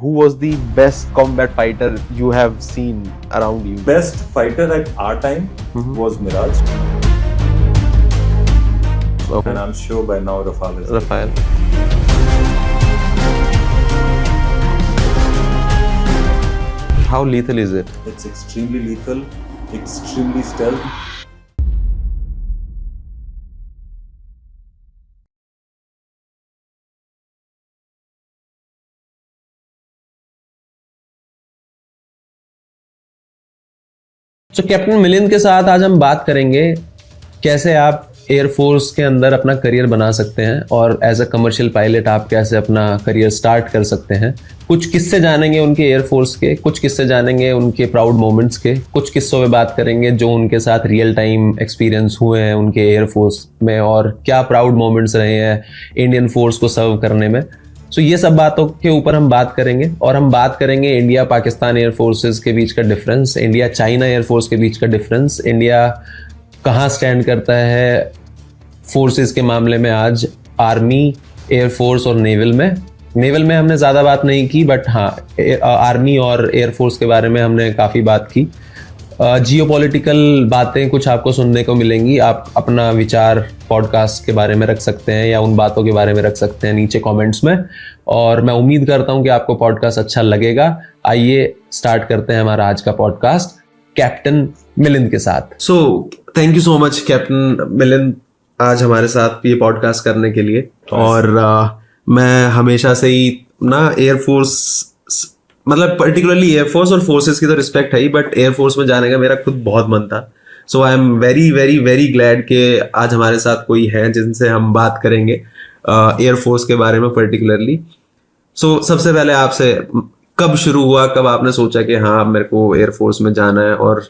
who was the best combat fighter you have seen around you? Best fighter at our time was Miraj. Okay. And I'm sure by now Rafal is. Rafael. How lethal is it? It's extremely lethal, extremely stealth. तो captain Milind के साथ आज हम बात करेंगे कैसे आप air force के अंदर अपना करियर बना सकते हैं और एज अ कमर्शियल पायलट आप कैसे अपना करियर स्टार्ट कर सकते हैं। कुछ किस्से जानेंगे उनके एयरफोर्स के, कुछ किस्से जानेंगे उनके प्राउड मोमेंट्स के, कुछ किस्सों में बात करेंगे जो उनके साथ रियल टाइम एक्सपीरियंस हुए हैं उनके एयरफोर्स में और क्या प्राउड मोमेंट्स रहे हैं इंडियन फोर्स को सर्व करने में। सो ये सब बातों के ऊपर हम बात करेंगे और हम बात करेंगे इंडिया पाकिस्तान एयरफोर्सेस के बीच का डिफरेंस, इंडिया चाइना एयरफोर्स के बीच का डिफरेंस, इंडिया कहाँ स्टैंड करता है फोर्सेस के मामले में आज आर्मी, एयरफोर्स और नेवल में हमने ज़्यादा बात नहीं की, बट हाँ आर्मी और एयरफोर्स के बारे में हमने काफ़ी बात की। जियोपॉलिटिकल बातें कुछ आपको सुनने को मिलेंगी। आप अपना विचार पॉडकास्ट के बारे में रख सकते हैं या उन बातों के बारे में रख सकते हैं नीचे कमेंट्स में, और मैं उम्मीद करता हूं कि आपको पॉडकास्ट अच्छा लगेगा। आइए स्टार्ट करते हैं हमारा आज का पॉडकास्ट कैप्टन मिलिंद के साथ। सो thank you so much captain Milind आज हमारे साथ ये पॉडकास्ट करने के लिए। और मैं हमेशा से ही ना एयरफोर्स, मतलब पर्टिकुलरली एयरफोर्स और फोर्सेस की तो रिस्पेक्ट है ही, बट एयरफोर्स में जाने का मेरा खुद बहुत मन था। So I am very very very glad कि आज हमारे साथ कोई है जिनसे हम बात करेंगे एयरफोर्स के बारे में पर्टिकुलरली। सो सबसे पहले आपसे कब शुरू हुआ, कब आपने सोचा कि हाँ मेरे को एयरफोर्स में जाना है और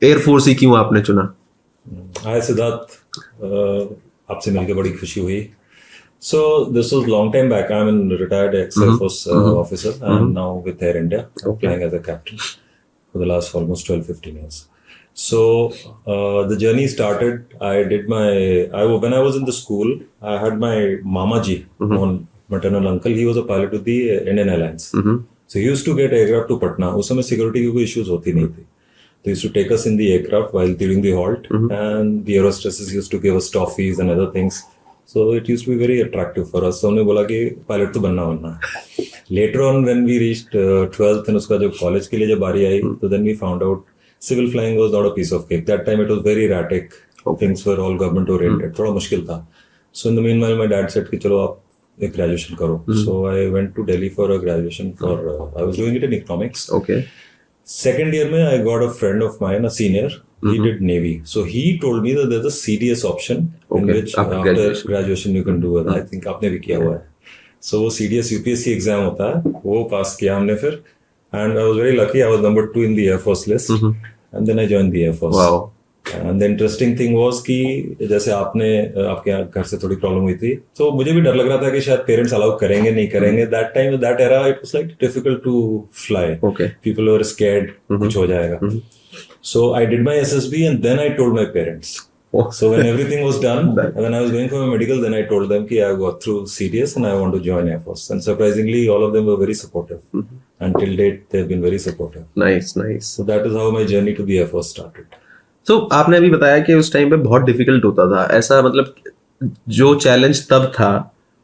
एयरफोर्स ही क्यों आपने चुना? हाय सिद्धार्थ, आपसे मिलकर बड़ी खुशी हुई। So this was long time back. I'm a retired ex-Air Force officer and now with Air India, flying as a captain for the last almost 12-15 years. So the journey started. When I was in the school, I had my Mama Ji, one maternal uncle. He was a pilot with the Indian Airlines. So he used to get aircraft to Patna. उस समय security की कोई issues होती नहीं थी. They used to take us in the aircraft while during the halt, and the air hostesses used to give us toffees and other things. So it used to be very attractive for us. So हमने बोला कि pilot तो बनना है। Later on when we reached 12th and उसका जब college के लिए जब बारी आई, तो then we found out civil flying was not a piece of cake. That time it was very erratic. Things were all government oriented. थोड़ा मुश्किल था. So in the meanwhile my dad said कि चलो आप एक graduation करो. So I went to Delhi for a graduation I was doing it in economics. Okay. Second year में I got a friend of mine, a senior. He did Navy. So he told me that there's a CDS option in which after graduation you can do it. I think आपने भी किया हुआ है. So वो CDS UPSC exam होता है, वो पास किया हमने फिर. And I was very lucky. I was number 2 in the Air Force list. And then I joined the Air Force. Wow. And the interesting thing was कि जैसे आपके घर से थोड़ी प्रॉब्लम हुई थी, तो मुझे भी डर लग रहा था कि शायद पेरेंट्स अलाउ करेंगे नहीं करेंगे. That time, that era, it was like difficult to fly. Okay. People were scared कुछ हो जाएगा. So I did my SSB and then I told my parents. So when everything was done, when I was going for my medical, then I told them कि I got through CDS and I want to join Air Force. And surprisingly, all of them were very supportive. Until date, they've been very supportive. Nice, nice. So that is how my journey to the Air Force started. So आपने अभी बताया कि उस time पे बहुत difficult होता था, ऐसा मतलब जो चैलेंज तब था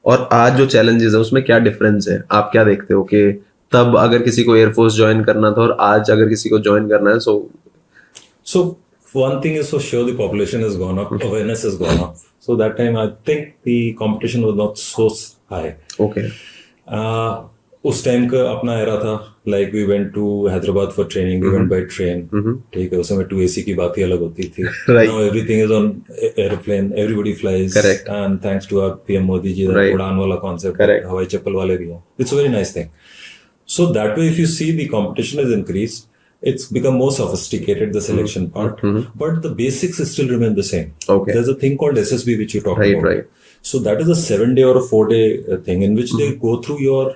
और आज जो चैलेंजेस है उसमें क्या डिफरेंस है? आप क्या देखते हो कि तब अगर किसी को एयरफोर्स ज्वाइन करना था और आज अगर किसी को ज्वाइन करना है? So one thing is for sure, the population has gone up, awareness has gone up. So that time I think the competition was not so high. Okay. उस टाइम का अपना एरा था, like we went to Hyderabad for training, we went by train. ठीक है, उस समय 2AC की बात ही अलग होती थी. Right. Now everything is on airplane, everybody flies. Correct. And thanks to our PM Modi ji, that उड़ान वाला concept, हवाई चप्पल वाले भी हैं. It's a very nice thing. So that way, if you see, the competition has increased. It's become more sophisticated, the selection part, but the basics still remain the same. Okay. There's a thing called SSB which you talked about. Right. So that is a 7-day or a 4-day thing in which they go through your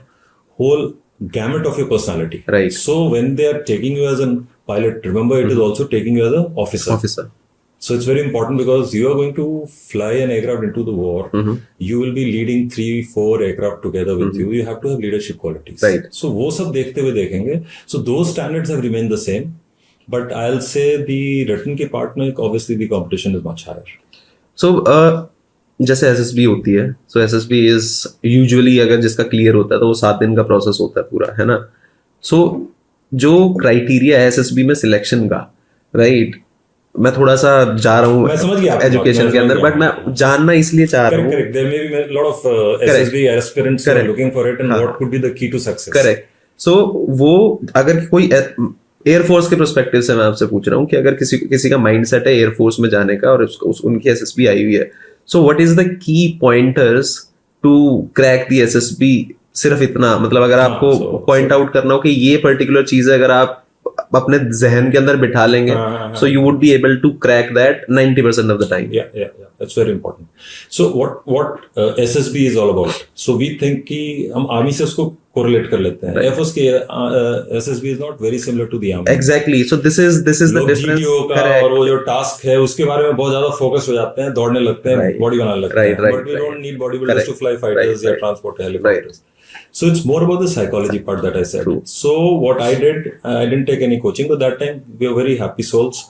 whole gamut of your personality. Right. So when they are taking you as a pilot, remember it is also taking you as an officer. So it's very important because you are going to fly an aircraft into the war. You will be leading 3-4 aircraft together with you. You have to have leadership qualities. Right. So वो सब देखते हुए देखेंगे. So those standards have remained the same. But I'll say the written के part में obviously the competition is much higher. So जैसे SSB होती है, so SSB is usually अगर जिसका क्लियर होता है तो वो 7 दिन का प्रोसेस होता है पूरा, है ना? So जो क्राइटेरिया है SSB में सिलेक्शन का, राइट? मैं थोड़ा सा जा रहा हूँ मैं समझ गया एजुकेशन के अंदर, बट मैं जानना इसलिए चाह रहा हूँ. Correct. There may be a lot of SSB aspirants who are looking for it, and what could be the key to success? Correct. So वो अगर कोई एयरफोर्स के पर्सपेक्टिव से मैं आपसे पूछ रहा हूँ कि अगर किसी का माइंडसेट है एयरफोर्स में जाने का और उनकी SSB आई हुई है, so what is the key pointers to crack the SSB? सिर्फ इतना, मतलब अगर आपको पॉइंट आउट करना हो कि ये पर्टिकुलर चीज है, अगर आप अपने जहन के अंदर बिठा लेंगे, so you would be able to crack that 90% of the time. Yeah. That's very important. So what SSB is all about? So we think कि हम आर्मी से उसको correlate कर लेते हैं. Air Force के SSB is not very similar to the army. Exactly. So this is the difference. GTO का और वो जो task है उसके बारे में बहुत ज्यादा focus हो जाते हैं, दौड़ने लगते हैं, body बनाने लगते हैं. But we don't need bodybuilders to fly fighters या transport helicopters. So it's more about the psychology part that I said. True. So what I did, I didn't take any coaching, but that time we were very happy souls.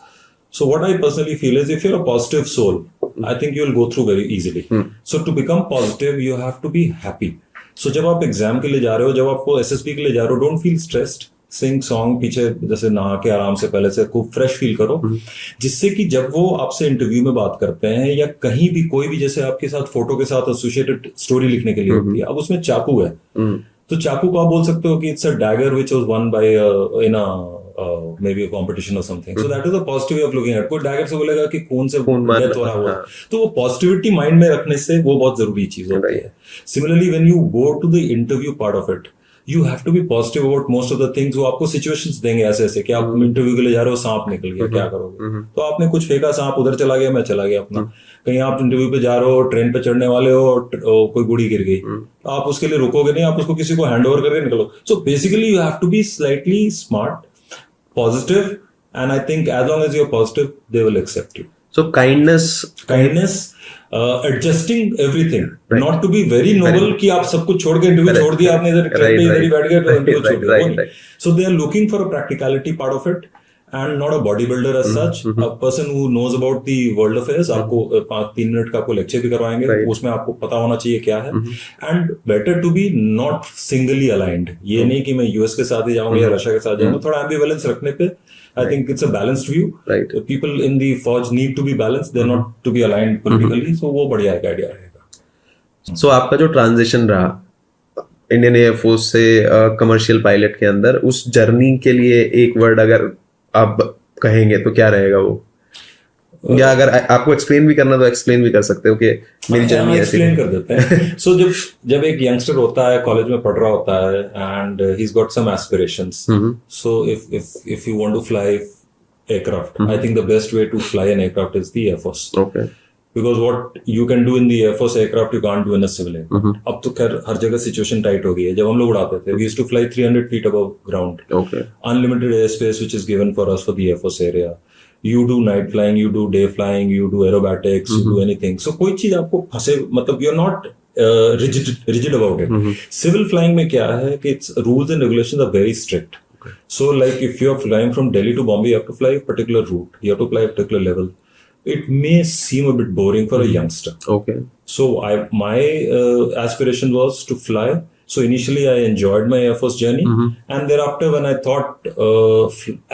So what I personally feel is if you're a positive soul, I think you'll go through very easily. So to become positive, you have to be happy. So जब आप exam के लिए जा रहे हो, जब आपको SSB के लिए जा रहे हो, don't feel stressed. Sing song पीछे जैसे नहा के आराम से पहले से खूब फ्रेश फील करो, जिससे कि जब वो आपसे इंटरव्यू में बात करते हैं या कहीं भी कोई भी जैसे आपके साथ फोटो के साथ एसोसिएटेड स्टोरी लिखने के लिए होती है, अब उसमें चाकू है, तो चाकू को आप बोल सकते हो कि it's a dagger which was one by in a maybe a competition or something. So that is a positive way of looking at it. कोई डैगर से बोलेगा कि खून से डेथ हो रहा हुआ, तो वो पॉजिटिविटी माइंड में रखने से वो बहुत जरूरी चीज होती है. Similarly when you go to the interview part of it, you have to be positive about most of the things. वो आपको situations देंगे ऐसे कि आप इंटरव्यू के लिए जा रहे हो, सांप निकल गया, क्या करोगे? तो आपने कुछ फेंका, सांप उधर चला गया, मैं चला गया अपना. कहीं आप इंटरव्यू पे जा रहे हो, ट्रेन पे चढ़ने वाले हो, कोई गुड़ी गिर गई, तो आप उसके लिए रुकोगे नहीं, आप उसको किसी को हैंड ओवर करके निकलो. So basically you have to be slightly smart, positive, and I think as long as you're positive, they will accept you. So kindness, adjusting everything, not to be very noble कि आप सब कुछ छोड़ के interview छोड़ दिया आपने, इधर ही बैठ गए तो इंटरव्यू छोड़ दिया. So they are looking for a practicality part of it and not a bodybuilder as such, a person who knows about the world affairs. आपको 5-3 मिनट का आपको लेक्चर भी करवाएंगे, उसमें आपको पता होना चाहिए क्या है, and better to be not singly aligned. ये नहीं कि मैं US के साथ ही जाऊंगा या रशिया के साथ जाऊंगा, थोड़ा ambivalence रखने पे I think it's a balanced view. Right. People in the forge need to be balanced. They're not to be aligned politically. So वो बढ़िया एक आइडिया रहेगा. So आपका जो ट्रांजिशन रहा इंडियन एयरफोर्स से कमर्शियल पायलट के अंदर, उस जर्नी के लिए एक वर्ड अगर आप कहेंगे तो क्या रहेगा वो? या अगर आपको एक्सप्लेन भी करना तो एक्सप्लेन भी कर सकते हो कि मेरी जर्नी ऐसी. एक्सप्लेन कर देते हैं. सो जब एक यंगस्टर होता है, कॉलेज में पढ़ रहा होता है, and he has got some aspirations, so if you want to fly aircraft, I think the best way to fly an aircraft is the air force. Okay. Because what you can do in the Air Force aircraft, you can't do in a civil aircraft. अब तो खैर हर जगह situation tight हो गई है. जब हम लोग उड़ाते थे, we used to fly 300 feet above ground. Okay. Unlimited airspace which is given for us for the Air Force area. You do night flying, you do day flying, you do aerobatics, you do anything. So कोई चीज आपको फंसे, मतलब you're not rigid about it. Civil flying में क्या है कि its rules and regulations are very strict. So like if you are flying from Delhi to Bombay, you have to fly a particular route. You have to fly a particular level. It may seem a bit boring for a youngster. Okay. So my aspiration was to fly. So initially I enjoyed my Air Force journey, and thereafter when I thought,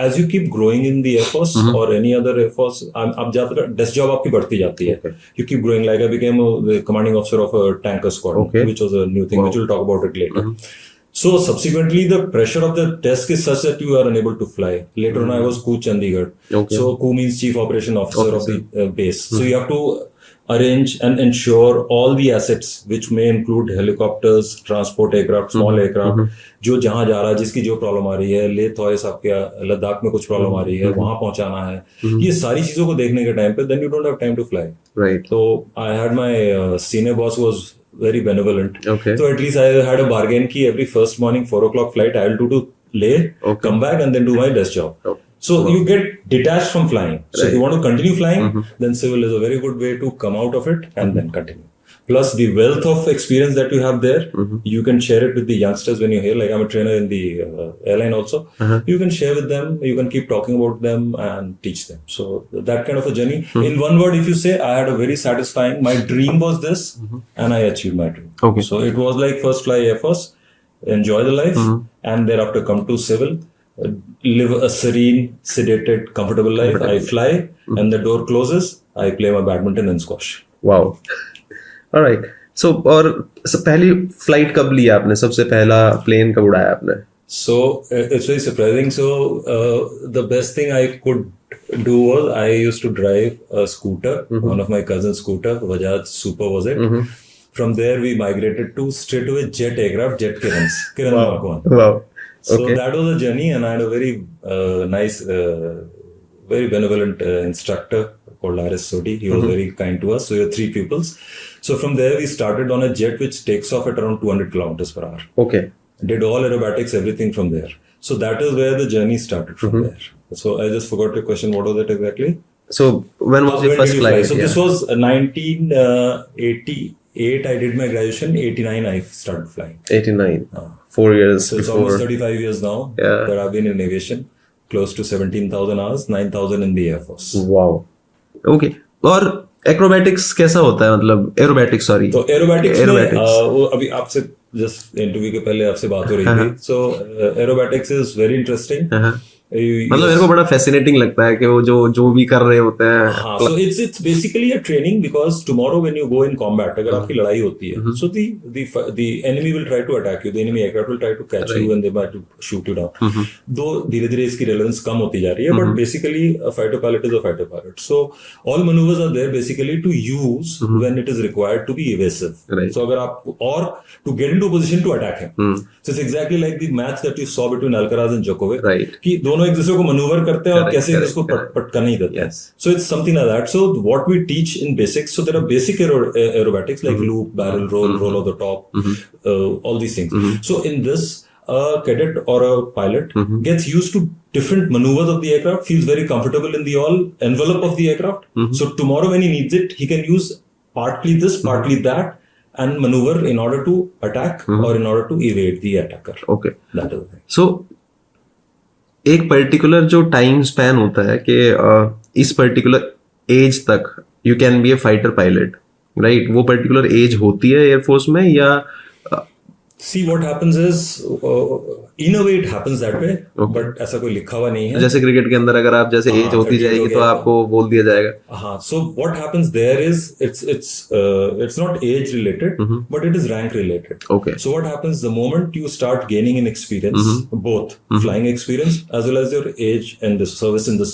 as you keep growing in the Air Force or any other Air Force, अब ज़्यादा desk job आपकी बढ़ती जाती है. Okay. You keep growing. Like I became the commanding officer of a tanker squadron, which was a new thing, which we'll talk about it later. So subsequently, the pressure of the desk is such that you are unable to fly. Later on, I was Coup Chandigarh. Okay. So Coup means Chief Operation Officer of the base. So you have to arrange and ensure all the assets, which may include helicopters, transport aircraft, small aircraft, जो जहाँ जा रहा है, जिसकी जो problem आ रही है, लेह थॉयस आपके लद्दाख में कुछ प्रॉब्लम आ रही है, वहां पहुंचाना है. ये सारी चीजों को देखने के टाइम पे then you don't have time to fly. Right. So I had my senior boss was very benevolent. Okay. So at least I had a bargain ki every first morning 4 o'clock flight I will do to Leh, come back and then do my desk job. Okay. So you get detached from flying. So if you want to continue flying, then civil is a very good way to come out of it and then continue. Plus the wealth of experience that you have there, you can share it with the youngsters when you're here. Like I'm a trainer in the airline also. You can share with them, you can keep talking about them and teach them. So that kind of a journey. In one word, if you say, I had a very satisfying, my dream was this and I achieved my dream. Okay. So it was like first fly Air Force, enjoy the life and thereafter come to civil. Live a serene, sedated, comfortable life. I fly and the door closes. I play my badminton and squash. Wow, alright. So और पहली flight कब ली आपने? सबसे पहला plane कब उड़ाया आपने? So it's very surprising. So the best thing I could do was I used to drive a scooter, one of my cousin's scooter, Bajaj Super was it. From there we migrated to straight away jet aircraft, jet Kiran Mark 1. Wow. So that was a journey, and I had a very nice, very benevolent instructor called R.S. Sodhi. He was very kind to us. So we were 3 pupils. So from there we started on a jet which takes off at around 200 kilometers per hour. Okay. Did all aerobatics, everything from there. So that is where the journey started from there. So I just forgot your question. What was it exactly? So when was your When first did you flight? fly? So this was 1988. I did my graduation. 89 I started flying. 89. 4 years So it's before. almost 35 years now Yeah. that I've been in aviation. Close to 17,000 hours, 9,000 in the Air Force. Wow. Okay. और acrobatics कैसा होता है? मतलब aerobatics, sorry. तो aerobatics में Aerobatics. वो अभी आपसे जस्ट इंटरव्यू के पहले आपसे बात हो रही थी. सो एरोबैटिक्स इज वेरी इंटरेस्टिंग. मतलब मेरे को बड़ा फैसिनेटिंग लगता है कि वो जो भी कर रहे होते हैं. हाँ, so it's basically a training because tomorrow when you go in combat, अगर आपकी लड़ाई होती है, so the enemy will try to attack you, the enemy aircraft will try to catch you and they might shoot you down. दो धीरे-धीरे इसकी relevance कम होती जा रही है, but basically a fighter pilot is a fighter pilot. So all maneuvers are there basically to use when it is required to be evasive. Right. So अगर आप और to get into a position to attack him. So it's exactly like the match that you saw between Alcaraz and Djokovic. Right. कि दोनों एक दूसरे को manoeuvre करते हैं और Correct, कैसे correct, इसको correct. पटका नहीं देते हैं. Yes. So it's something like that. So what we teach in basics, so there are basic aerobatics like loop, barrel roll, roll of the top, all these things. So in this, a cadet or a pilot gets used to different maneuvers of the aircraft, feels very comfortable in the all envelope of the aircraft. So tomorrow when he needs it, he can use partly this, partly that, and maneuver in order to attack or in order to evade the attacker. Okay. That is the thing. सो एक particular जो time span होता है कि इस particular age तक you can be A fighter pilot, right? वो particular age होती है एयरफोर्स में या See what happens is, in a way it happens that way, but ऐसा कोई लिखा हुआ नहीं है. जैसे क्रिकेट के अंदर अगर आप जैसे एज होती 38 जाएगी हो तो गया. आपको बोल दिया जाएगा. हाँ, so what happens there is it's not age related, but it is rank related. Okay. So what happens the moment you start gaining in experience, both flying experience as well as your age and the service in the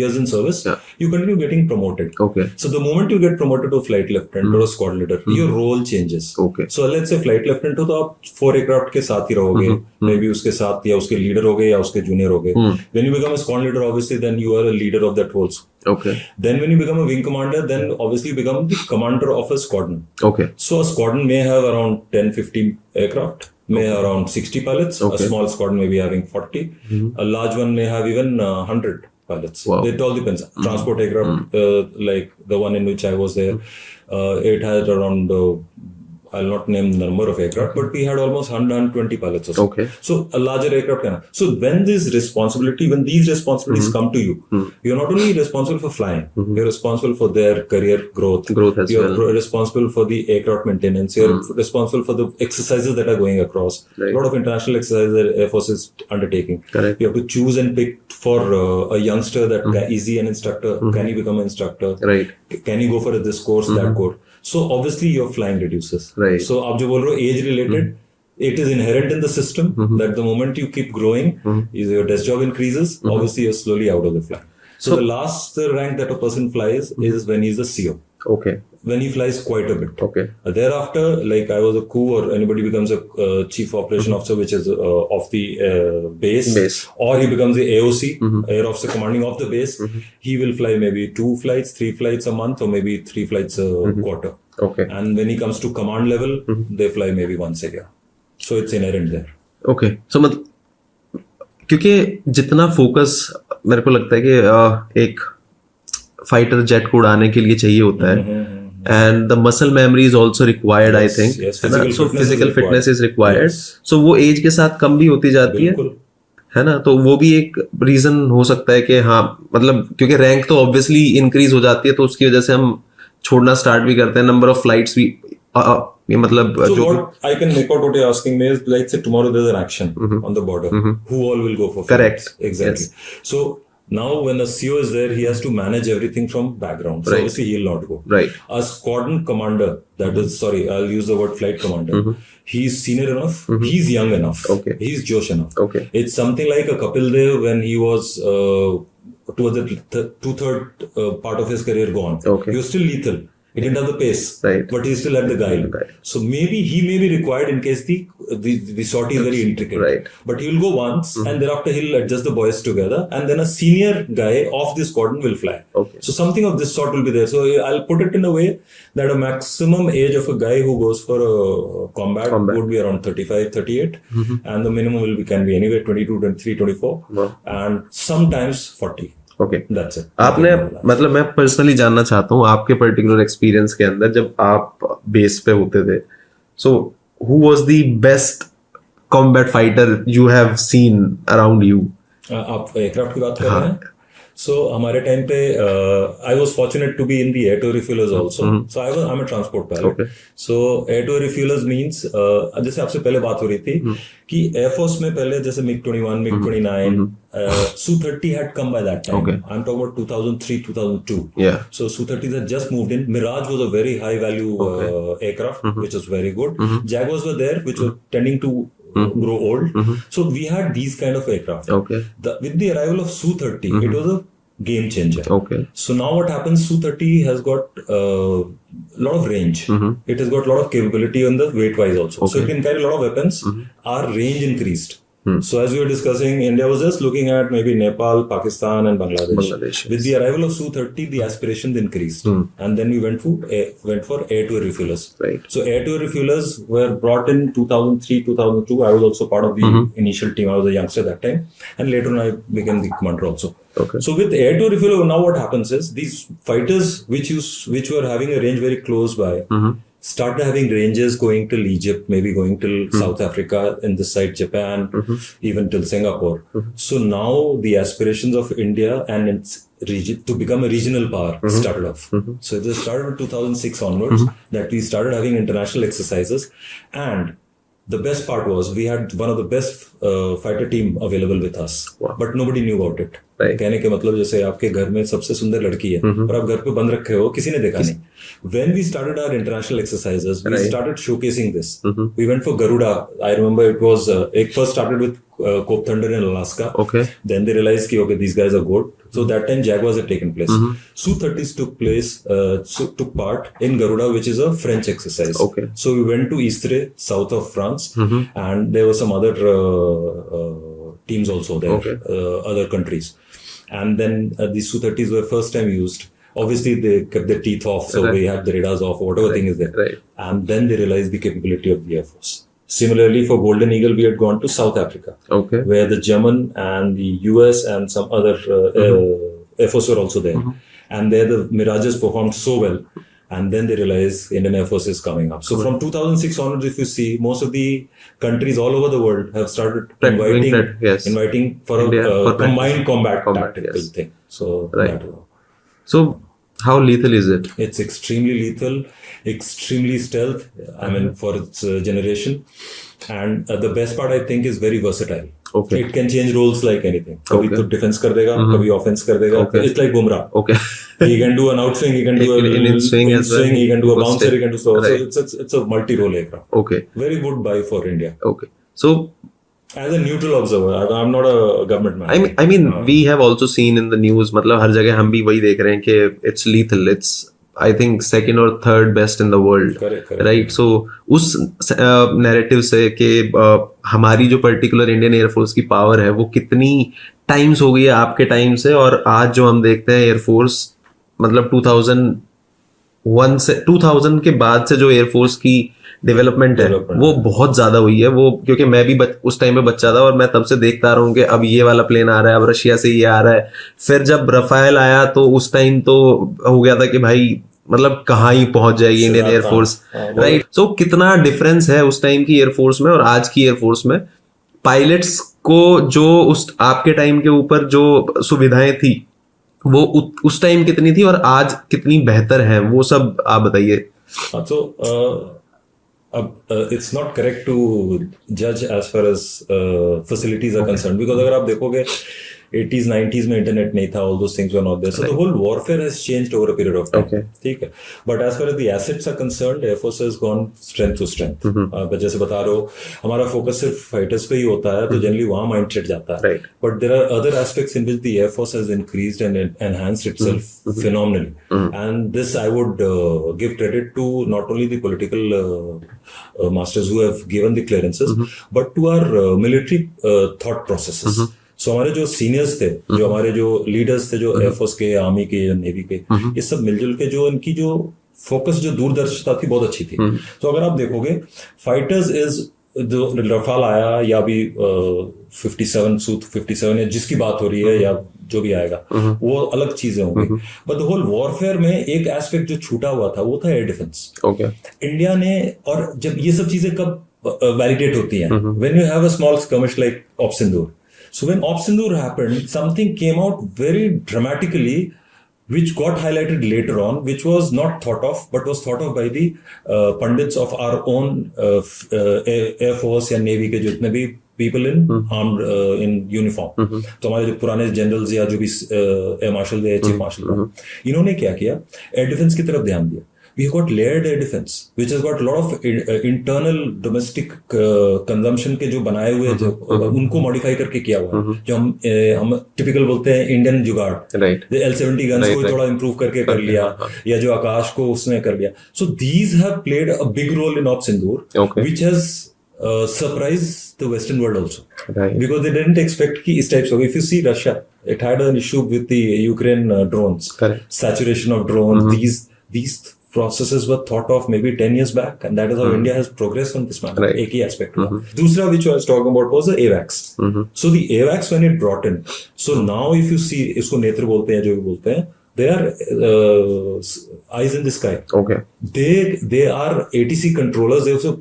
years in service, Yeah. you continue getting promoted. Okay. So the moment you get promoted to flight lieutenant or a squad leader, your role changes. Okay. So let's say flight lieutenant हो तो आप 4 aircraft के साथ ही रहोगे, may be उसके साथ या उसके लीडर हो गए या उसके जूनियर हो गए. When you become a squad leader, obviously then you are a leader of that whole squad. Okay. Then when you become a wing commander, then obviously you become the commander of a squadron. Okay. So a squadron may have around 10-15 aircraft, may have around 60 pilots. Okay. A small squadron may be having 40. A large one may have even 100 pilots. Wow. It all depends. Transport aircraft, like the one in which I was there, it had around I'll not name the number of aircraft, but we had almost 120 pilots or so. Okay. So a larger aircraft can have. So when these responsibilities come to you, you're not only responsible for flying, you're responsible for their career growth. Growth as You're well. responsible for the aircraft maintenance. You're responsible for the exercises that are going across. Right. A lot of international exercises that Air Force is undertaking. Correct. You have to choose and pick for a youngster that is he an instructor? Can he become an instructor? Right. Can he go for this course, that course? So obviously your flying reduces. Right. So आप जो बोल रहे हो age related, it is inherent in the system that the moment you keep growing, your desk job increases. Obviously you're slowly out of the flying. So the last rank that a person flies is when he's a CO. Okay. When he flies quite a bit. Okay. Thereafter, like I was a coup or anybody becomes a chief operation officer, which is of the base, or he becomes the AOC, air officer commanding of the base, he will fly maybe 2 flights, 3 flights a month, or maybe 3 flights a quarter. Okay. And when he comes to command level, they fly maybe once a year. So it's inherent there. Okay. So मतलब क्योंकि जितना focus मेरे को लगता है कि एक fighter jet को उड़ाने के लिए चाहिए होता है, and the muscle memory is also required, I think, yes, है ना? physical so fitness is physical fitness is required, Yes. सो वो एज के साथ कम भी होती जाती बिल्कुल है ना? तो वो भी एक रीजन हो सकता है कि हाँ, मतलब क्योंकि रैंक तो ऑब्वियसली इंक्रीज हो जाती है, तो उसकी वजह से हम छोड़ना स्टार्ट भी करते हैं, नंबर ऑफ फ्लाइट्स भी ये मतलब So जो what I can make out what you're asking me is, like, say tomorrow there's an action on the border. Who all will go for Correct. flights? Exactly. So now when a CEO is there, he has to manage everything from background. So Right. obviously he'll not go. Right. A squadron commander, that is, sorry, I'll use the word flight commander. He's senior enough. He's young enough. Okay. He's Josh enough. Okay. It's something like a Kapil Dev when he was towards the two-third part of his career gone. Okay. He was still lethal. He didn't have the pace, Right. but he still had the guile. Right. So maybe he may be required in case the sortie is very intricate. Right. But he will go once, and thereafter he'll adjust the boys together, and then a senior guy of the squadron will fly. Okay. So something of this sort will be there. So I'll put it in a way that a maximum age of a guy who goes for a combat. Would be around 35, 38, and the minimum can be anywhere 22, 23, 24, Wow. and sometimes 40. Okay That's it. आपने मतलब मैं personally जानना चाहता हूँ आपके particular experience के अंदर जब आप बेस पे होते थे, so who was the best combat fighter you have seen around you? आप एयरक्राफ्ट की बात कर रहे हैं? सो हमारे टाइम पे I was fortunate to be in the air to refuellers also. So I am a transport pilot. So air to refuellers means, जैसे आपसे पहले बात हो रही थी कि एयरफोर्स में पहले जैसे MiG-21, MiG-29, Su-30 had come by that time. Okay. I'm talking about 2003, 2002. Yeah. So Su-30s had just moved in. Mirage was a very high value aircraft, which was very good. Jaguars were there, which were tending to grow old. So we had these kind of aircraft. Okay. With the arrival of Su-30, it was a game changer. Okay. So now what happens, Su-30 has got a lot of range. It has got a lot of capability on the weight wise also. So it can carry a lot of weapons. Our range increased. So as we were discussing, India was just looking at maybe Nepal, Pakistan and Bangladesh. With the arrival of Su-30, the aspirations increased. And then we went for air-to-air refuelers. Right. So air-to-air refuelers were brought in 2003, 2002. I was also part of the initial team. I was a youngster that time. And later on I became the commander also. Okay. So with air-to-air refueler, now what happens is these fighters which were having a range very close by, started having ranges going till Egypt, maybe going till South Africa, in this side Japan, even till Singapore. So now the aspirations of India and its region to become a regional power started off. So it started in 2006 onwards that we started having international exercises, and the best part was we had one of the best fighter team available with us. Wow. But nobody knew about it. Right. कहने के मतलब जैसे आपके घर में सबसे सुंदर लड़की है और आप घर पे बंद रखे हो, किसी ने देखा नहीं. When we started our international exercises, we started showcasing this. We went for Garuda. I remember it was it first started with Cope Thunder in Alaska. Okay. Then they realized कि okay, these guys are good. So that time Jaguars had taken place. Su-30s took part in Garuda, which is a French exercise. Okay. So we went to Istres, south of France, and there were some other teams also there, other countries. And then the Su-30s were first time used. Obviously, they kept their teeth off, so we had the radars off, whatever thing is there. Right. And then they realized the capability of the Air Force. Similarly, for Golden Eagle, we had gone to South Africa, Okay. where the German and the US and some other Air Force were also there. And there the Mirages performed so well. And then they realized Indian Air Force is coming up. So from 2006 onwards, if you see, most of the countries all over the world have started inviting for India a for combined combat tactical yes. thing. So, Right. So how lethal is it? it's extremely lethal, extremely stealth, I mean, for its generation. And the best part, I think, is very versatile. Okay. It can change roles like anything. कभी तो defense कर देगा, कभी offense कर देगा. It's like Bumrah. Okay. He can do an outswing, he can do in swing as well. he can do a bouncer, he can do so. Right. So it's a multi-role aircraft. Okay. Very good buy for India. Okay. So As a neutral observer, I'm not a government man. I mean we have also seen in the news, मतलब हर जगह हम भी वही देख रहे हैं कि it's lethal. It's I think second or third best in the world. Correct. Right. So उस नैरेटिव से कि हमारी जो पर्टिकुलर इंडियन एयरफोर्स की पावर है वो कितनी टाइम्स हो गई है आपके टाइम से, और आज जो हम देखते हैं एयरफोर्स, मतलब 2001 से 2000 के बाद से जो एयरफोर्स की डेवलपमेंट है वो बहुत ज्यादा हुई है वो, क्योंकि मैं भी उस टाइम में बच्चा था और मैं तब से देखता रहा हूँ कि अब ये वाला प्लेन आ रहा है, अब रशिया से ये आ रहा है। फिर जब रफाल आया तो उस टाइम तो हो गया था कि भाई मतलब कहाँ ही पहुंच जाएगी इंडियन एयरफोर्स, राइट। सो कितना डिफरेंस है उस टाइम की एयरफोर्स में और आज की एयरफोर्स में। पायलट्स को जो उस आपके टाइम के ऊपर जो सुविधाएं थी वो उस टाइम कितनी थी और आज कितनी बेहतर है, वो सब आप बताइए। तो अब इट्स नॉट करेक्ट टू जज as far as facilities are concerned, because अगर आप देखोगे 80s 90s में इंटरनेट नहीं था, all those things were not there, so the whole warfare has changed over a period of time, ठीक है। But as far as the assets are concerned, air force has gone strength to strength. आप जैसे बता रहे हो हमारा focus सिर्फ fighters पे ही होता है, तो जनरली वहां माइंडसेट जाता है, but there are other aspects in which the air force has increased and enhanced itself phenomenally, and this I would give credit to not only the political masters who have given the clearances, but to our military thought processes. सो हमारे जो seniors थे, जो हमारे जो leaders थे, जो air force के, army के, नेवी के, ये सब मिलजुल के जो इनकी जो फोकस, जो दूरदर्शिता थी, बहुत अच्छी थी। तो अगर आप देखोगे फाइटर्स इज जो रफाल आया या भी 57 सूट 57 या जिसकी बात हो रही है या जो भी आएगा, वो अलग चीजें होंगी। बट द होल वॉरफेयर में एक एस्पेक्ट जो छूटा हुआ था वो था एयर डिफेंस। इंडिया ने, और जब ये सब चीजें कब वैलिडेट होती हैं, when you have a small skirmish like Op Sindoor. So when Op Sindoor happened, something came out very dramatically, which got highlighted later on, which was not thought of, but was thought of by the pundits of our own Air Force या Navy के जितने भी people in armed in uniform. तो हमारे जो पुराने generals या जो भी एयर मार्शल या चीफ मार्शल, इन्होंने क्या किया, एयर डिफेंस की तरफ ध्यान दिया। We have got layered air defense, which has got a lot of internal domestic consumption के जो बनाए हुए, जो उनको मॉडिफाई करके किया हुआ है, जो हम टिपिकल बोलते हैं इंडियन जुगाड़, L-70 गन्स को थोड़ा इंप्रूव करके कर लिया, या जो आकाश को उसने कर लिया। So these have played a big role in Op Sindoor, which has surprised the Western world also, because they didn't expect कि इस टाइप से होगा। If you see Russia, it had an issue with the Ukraine drones, saturation of drones, these processes were thought of maybe 10 years back, and that is how India has progressed on this matter. एक ही aspect हुआ। दूसरा which I was talking about was the AWACS. So the AWACS when it brought in, so now if you see, इसको नेत्र बोलते हैं, जो भी बोलते हैं, they are eyes in the sky. They are ATC controllers. They also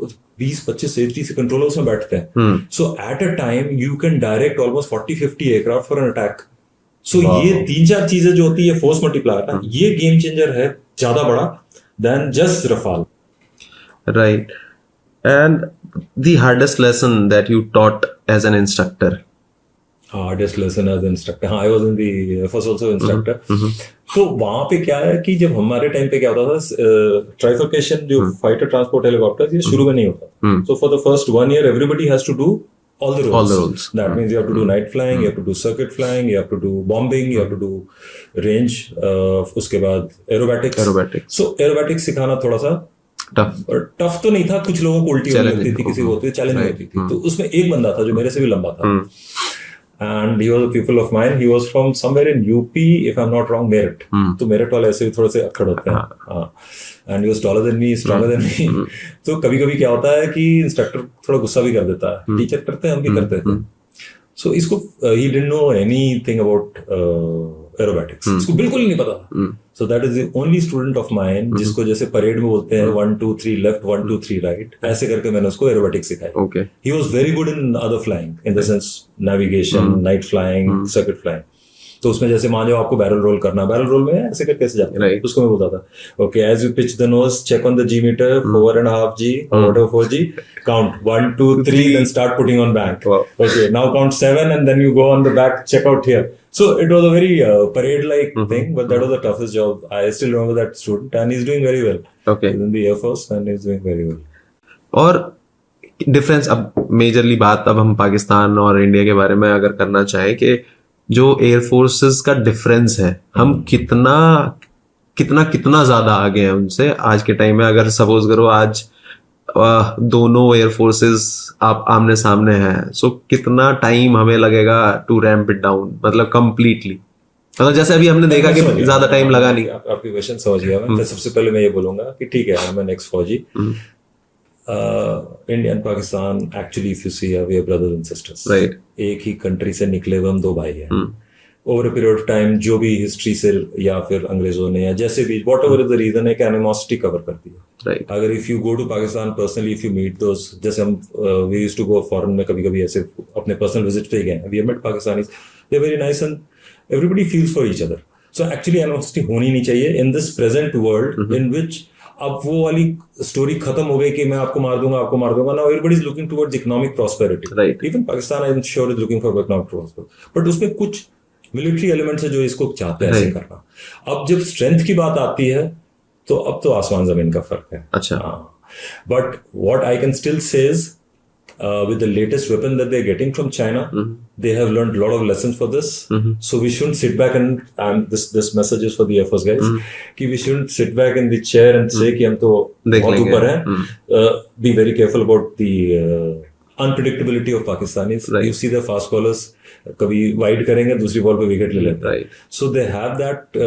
20-25 ATC controllers में बैठते हैं। So at a time you can direct almost 40-50 aircraft for an attack. So ये 3-4 चीजें जो होती है फोर्स मल्टीप्लायर, ये गेम चेंजर है ज्यादा बड़ा than just Rafale. Right. And the hardest lesson that you taught as an instructor? Hardest lesson as an instructor. I was in the Air Force also instructor. तो वहां पे क्या है कि जब हमारे टाइम पे क्या होता था, ट्राइफर्केशन जो फाइटर ट्रांसपोर्ट हेलीकॉप्टर, ये शुरू में नहीं होता। So for the first 1 year everybody has to do all the roles. That means you have to do night flying, you have to do circuit flying, you have to do bombing, you have to do range, उसके बाद aerobatics. So aerobatics सिखाना थोड़ा सा tough तो नहीं था, कुछ लोगों को उल्टी होती थी, किसी को होती थी, चैलेंज होती थी। तो उसमें एक बंदा था जो मेरे से भी लंबा था, and he was a pupil of mine. He was from somewhere in UP, if I'm not wrong, Meerut. तो मेरठ वाले ऐसे भी थोड़े से अक्खड़ होते हैं, हाँ। And he was taller than me, stronger than me. तो कभी कभी क्या होता है कि इंस्ट्रक्टर थोड़ा गुस्सा भी कर देता है, टीचर करते हैं, हम भी करते थे। So इसको he didn't know anything about aerobatics. इसको बिल्कुल नहीं पता। So that is the only student of mine जिसको जैसे परेड में बोलते हैं 1 2 3 लेफ्ट 1 2 3 राइट, ऐसे करके मैंने उसको एरोबैटिक्स सिखाया। He was very good in other flying, in the sense navigation, night flying, circuit flying. तो उसमें जैसे मान लो आपको बैरल रोल करना, बैरल रोल में ऐसे करके कैसे जाते हैं, उसको मैं बोलता था, okay as you pitch the nose, check on the G meter, 4.5 G, 4G, count 1 2 3, then start putting on bank. Okay, now count 7 and then you go on the back, check out here. So it was a very parade-like thing, but that was the toughest job. I still remember that student, and he's doing very well. Okay, he's in the Air Force and he's doing very well. और difference, अब majorly बात अब हम पाकिस्तान और India के बारे में अगर करना चाहें कि जो एयर फोर्सेस का डिफरेंस है, हम कितना ज्यादा आगे हैं उनसे आज के टाइम में। अगर सपोज करो आज दोनों एयर फोर्सेस आप आमने सामने हैं, सो कितना टाइम हमें लगेगा टू रैम्प इट डाउन, मतलब कंप्लीटली, मतलब जैसे अभी हमने देखा कि ज्यादा टाइम लगा नहीं। आपकी क्वेश्चन समझ गया मैं। सबसे पहले मैं ये बोलूंगा कि ठीक है, मैं नेक्स्ट फौजी, India and Pakistan actually if you see we are brothers and sisters, Right. एक ही कंट्री से निकले हुए हम दो भाई हैं। Over a period of time जो भी हिस्ट्री से या फिर अंग्रेजों ने या जैसे भी whatever is the reason एक एनिमोसिटी कवर करती है। Right. अगर if you go to Pakistan personally, if you meet those, जैसे हम we used to go foreign में कभी कभी ऐसे अपने पर्सनल विजिट पे गए, we have met Pakistanis, they are very nice and everybody feels for each other. So actually animosity होनी नहीं चाहिए in this present world in which अब वो वाली स्टोरी खत्म हो गई कि मैं आपको मार दूंगा। Now everybody is looking towards economic prosperity. Right. Even Pakistan I am sure is looking for economic prosperity, but उसमें कुछ मिलिट्री एलिमेंट्स है जो इसको चाहते हैं ऐसे Right. करना। अब जब स्ट्रेंथ की बात आती है तो अब तो आसमान जमीन का फर्क है। अच्छा। But what I can still say is with the latest weapon that they're getting from China, they have learned a lot of lessons for this. So we shouldn't sit back and this message is for the Air Force guys, कि we shouldn't sit back in the chair and say कि हम तो बहुत ऊपर हैं। Be very careful about the unpredictability of Pakistanis. Right. You see the fast bowlers, कभी wide करेंगे दूसरी बॉल पे विकेट ले लेते हैं। Right. So they have that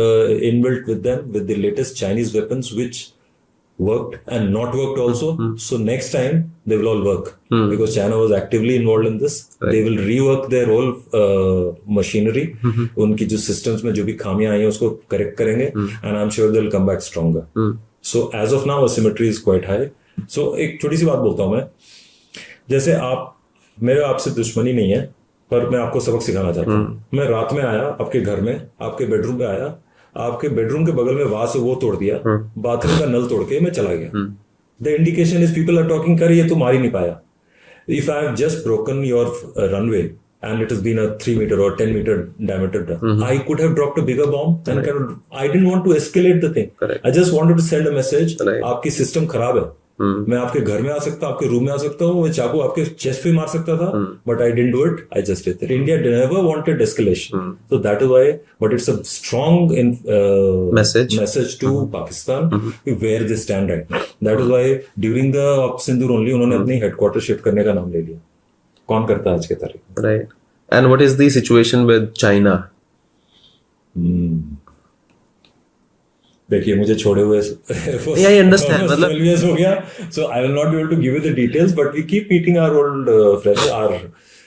inbuilt with them with the latest Chinese weapons which worked and not worked also. So next time they will all work because China was actively involved in this. Right. They will rework their whole machinery. उनकी जो systems में जो भी खामियां आई हैं उसको correct करेंगे and I'm sure they'll come back stronger. So as of now asymmetry is quite high. So एक छोटी सी बात बोलता हूँ मैं, जैसे मेरे आपसे दुश्मनी नहीं है पर मैं आपको सबक सिखाना चाहता हूँ। मैं रात में आया आपके घर में, आपके बेडरूम पे आया, आपके बेडरूम के बगल में वहां से वो तोड़ दिया, बाथरूम का नल तोड़ के मैं चला गया। The indication is people are talking कर ये तो मार ही नहीं पाया। If I have just broken your runway and it has been a 3 meter or 10 meter diameter, I could have dropped a bigger bomb and I didn't want to escalate the thing. Correct. I just wanted to send a message. Right. आपकी system खराब है, मैं आपके घर में आ सकता हूँ, आपके रूम में आ सकता हूँ, मैं चाकू आपके चेस्ट पे मार सकता था, but I didn't do it. I just did it. India never wanted escalation, so that is why. But it's a strong message to Pakistan where they stand right now. That is why during the Sindoor only उन्होंने अपनी headquarters shift करने का नाम ले लिया। कौन करता है आज के तारीख में? Right. And what is the situation with China? देखिए मुझे छोड़े हुए Yeah, I understand. 12 years हो गया, so I will not be able to give you the details, but we keep meeting our old friends.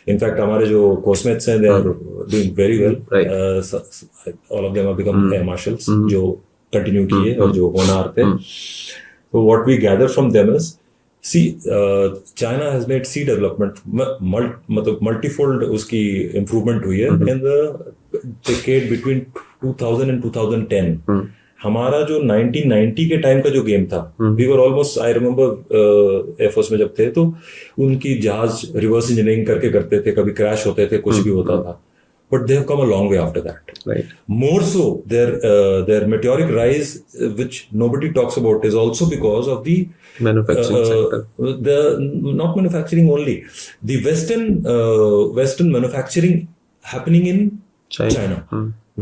In fact, हमारे जो course-mates हैं, they are doing very well. Right. All of them have become air marshals, जो continue किए और जो होनहार थे. So what we gather from them is, see, China has made sea development, मतलब multifold उसकी improvement हुई है in the decade between 2000 and 2010. हमारा जो 1990 के टाइम का जो गेम था, we were almost, I remember air force में जब थे तो उनकी जहाज रिवर्स इंजीनियरिंग करते थे, कभी क्रैश होते थे, कुछ भी होता था, but they have come a long way after that. Right. More so, their meteoric rise, which nobody talks about, is also because of the Manufacturing sector. Not manufacturing only, the Western manufacturing happening in China.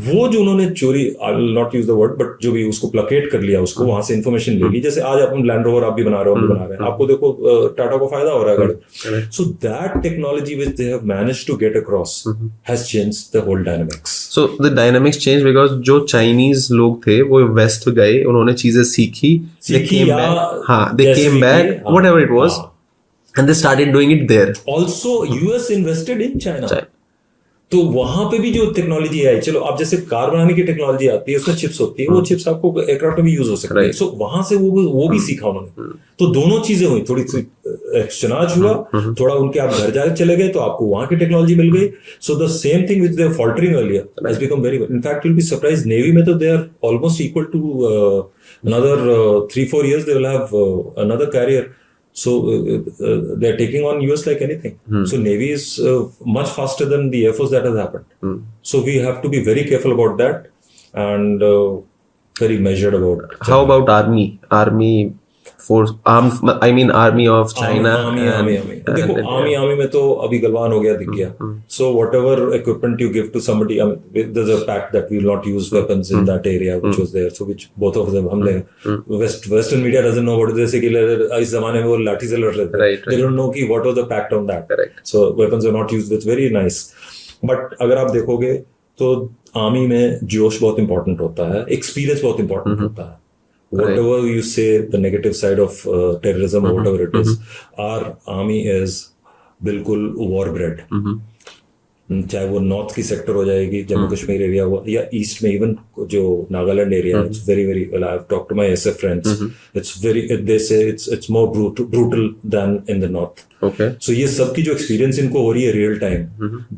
वो जो उन्होंने चोरी, I will not use the word, but जो भी उसको placate कर लिया, उसको वहां से इन्फॉर्मेशन ले ली। जैसे आज अपन लैंड रोवर आप भी बना रहे हो, हम भी बना रहे हैं, आपको देखो टाटा को फायदा हो रहा है गाड़ी। So that technology which they have managed to get across has changed the whole dynamics. So the dynamics changed because जो चाइनीज लोग थे वो वेस्ट गए, उन्होंने चीजें सीखी, they came back, हाँ, they came back, whatever it was, and they started doing it there. Also, US invested in China. तो वहां पे भी जो टेक्नोलॉजी है, चलो आप जैसे कार बनाने की टेक्नोलॉजी आती है, उसमें चिप्स होती है, वो चिप्स आपको एयरक्राफ्ट में भी यूज हो सकती है। सो वहां से वो भी सीखा उन्होंने। तो दोनों चीजें हुई, थोड़ी सी एक्सचेंज हुआ, थोड़ा उनके आप घर जाके चले गए तो आपको वहां की टेक्नोलॉजी मिल गई। So the same thing which they are faltering earlier has become very well. In fact you will be surprised, navy में तो they are almost equal to another 3-4 years they will have another carrier. So they're taking on US like anything. So Navy is much faster than the Air Force. That has happened. So we have to be very careful about that and very measured about it. How about army force, army of China? Army. देखो army में तो अभी गलवान हो गया, दिख गया. So whatever equipment you give to somebody, there's a pact that we will not use weapons in that area which was there. So which both of them हमने Western media doesn't know what it is. जैसे कि इस जमाने में वो लाठी से लड़ रहे थे. Right. They don't know कि what was the pact on that. Correct. So weapons are not used. It's very nice. But अगर आप देखोगे तो आर्मी में जोश बहुत इंपॉर्टेंट होता है, एक्सपीरियंस बहुत इंपॉर्टेंट होता है। Whatever you say, the negative side of terrorism or whatever it is, our army is बिल्कुल war bred. चाहे वो नॉर्थ की सेक्टर हो जाएगी, जम्मू कश्मीर एरिया हुआ, या ईस्ट में इवन जो नागालैंड एरिया है, it's very very, I have talked to my SF friends, it's very, they say it's more brutal than in the north. Okay. So ये सब की जो एक्सपीरियंस इनको हो रही है real time,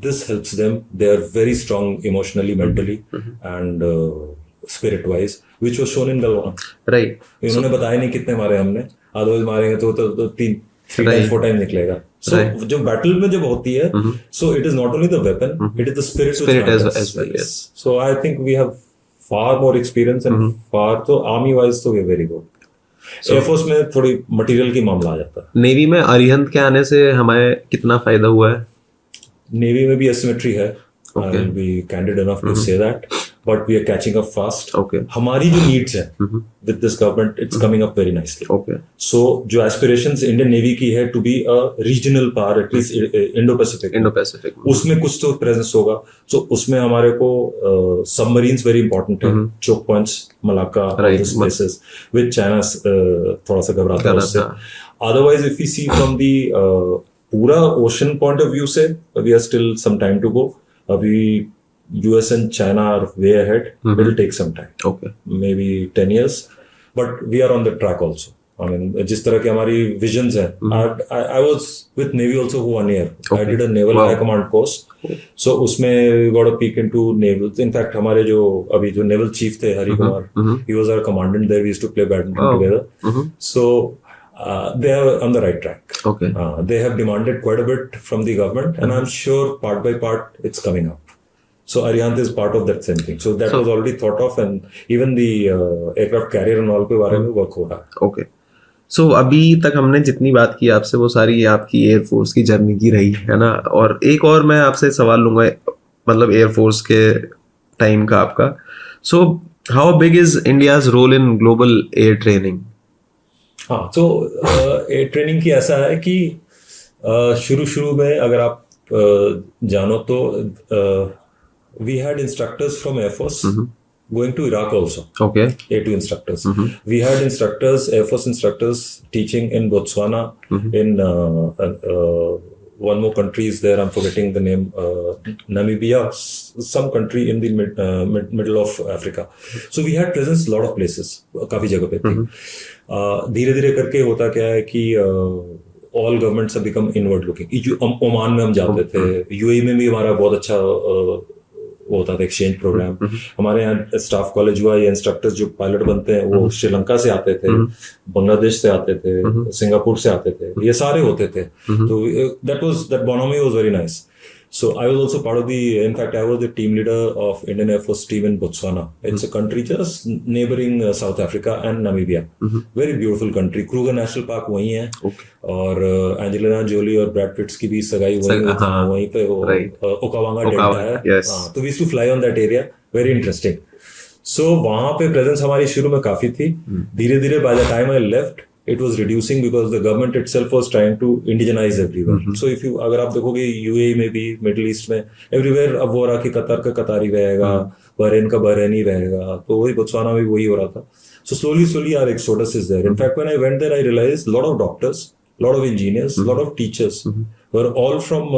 this helps them. They are very strong emotionally, mentally and spirit wise, which was shown in Galwan. Right. इन्होंने बताया नहीं कितने मारे हमने, अदरवाइज मारेंगे तो 3-4 टाइम निकलेगा. So जो बैटल में जब होती है, so it is not only the weapon, it is the spirit which matters. as well, yes. So I think we have far more experience and far, तो army wise तो we are very good. Air force में थोड़ी material की मामला आ जाता है. Navy में अरिहंत के आने से हमें कितना फायदा हुआ है? नेवी में भी एसिमेट्री है. I will be candid enough to say that, but we are catching up fast. Okay. हमारी जो needs है with this government, it's coming up very nicely. Okay. So जो aspirations Indian Navy की है to be a regional power, at least Indo-Pacific, उसमें कुछ तो presence होगा. So उसमें हमारे को submarines very important है. choke points, Malacca, all these places, with China थोड़ा सा घबराता है उससे. Otherwise, if we see from the पूरा ocean point of view से, we are still some time to go. अभी US and China are way ahead. It will take some time. Okay. Maybe 10 years, but we are on the track also. I mean, जिस तरह की हमारी visions हैं. I was with Navy also for 1 year. I did a naval high command course. So उसमें we got a peek into naval. In fact, हमारे जो अभी जो naval chief थे Hari Kumar, he was our commandant there. We used to play badminton together. So they are on the right track. Okay. They have demanded quite a bit from the government, and I'm sure part by part it's coming up. So Arihant is part of that same thing. So that was already thought of, and even the aircraft carrier and all के बारे में work हो रहा है. Okay. So अभी तक हमने जितनी बात की आपसे वो सारी आपकी एयरफोर्स की जर्नी की रही है ना. और एक और मैं आपसे सवाल लूंगा, मतलब एयरफोर्स के टाइम का आपका. So how big is India's role in global air training? हाँ, तो एयर ट्रेनिंग की ऐसा है कि शुरू में अगर आप जानो तो we had instructors from Air Force going to Iraq also. Okay. A2 instructors. We had instructors, Air Force instructors teaching in Botswana, in one more country is there, I'm forgetting the name, Namibia, some country in the middle of Africa. So we had presence a lot of places, काफी जगह पे थी. धीरे धीरे करके होता क्या है कि all governments have become inward looking. Oman में हम जाते थे, यूएई में भी हमारा बहुत अच्छा होता था एक्सचेंज प्रोग्राम. हमारे यहाँ स्टाफ कॉलेज हुआ, ये इंस्ट्रक्टर्स जो पायलट बनते हैं वो श्रीलंका से आते थे, बांग्लादेश से आते थे, सिंगापुर से आते थे, ये सारे होते थे. तो that bonhomie was very nice. So I was also part of in fact I was the team leader of Indian Air Force team in Botswana. It's a country just neighboring South Africa and Namibia. Very beautiful country. Kruger National Park वहीं है. और Angelina Jolie और bread पिट्स की भी सगाई वहीं पे ओकावांगा delta है. तो we used to fly on that area. Very interesting. So वहाँ पे प्रेजेंस हमारी शुरू में काफी थी. धीरे धीरे by the time I left, it was reducing because the government itself was trying to indigenize everywhere. So if you अगर आप देखोगे यूएई में भी, मिडिल ईस्ट में, everywhere अब वो रहा कि कतर का कतारी रहेगा, बहरीन का बहरीनी रहेगा, तो वही बोत्सवाना में वही हो रहा था. So slowly our exodus is there. In fact, when I went there, I realized a lot of doctors, a lot of engineers, a lot of teachers were all from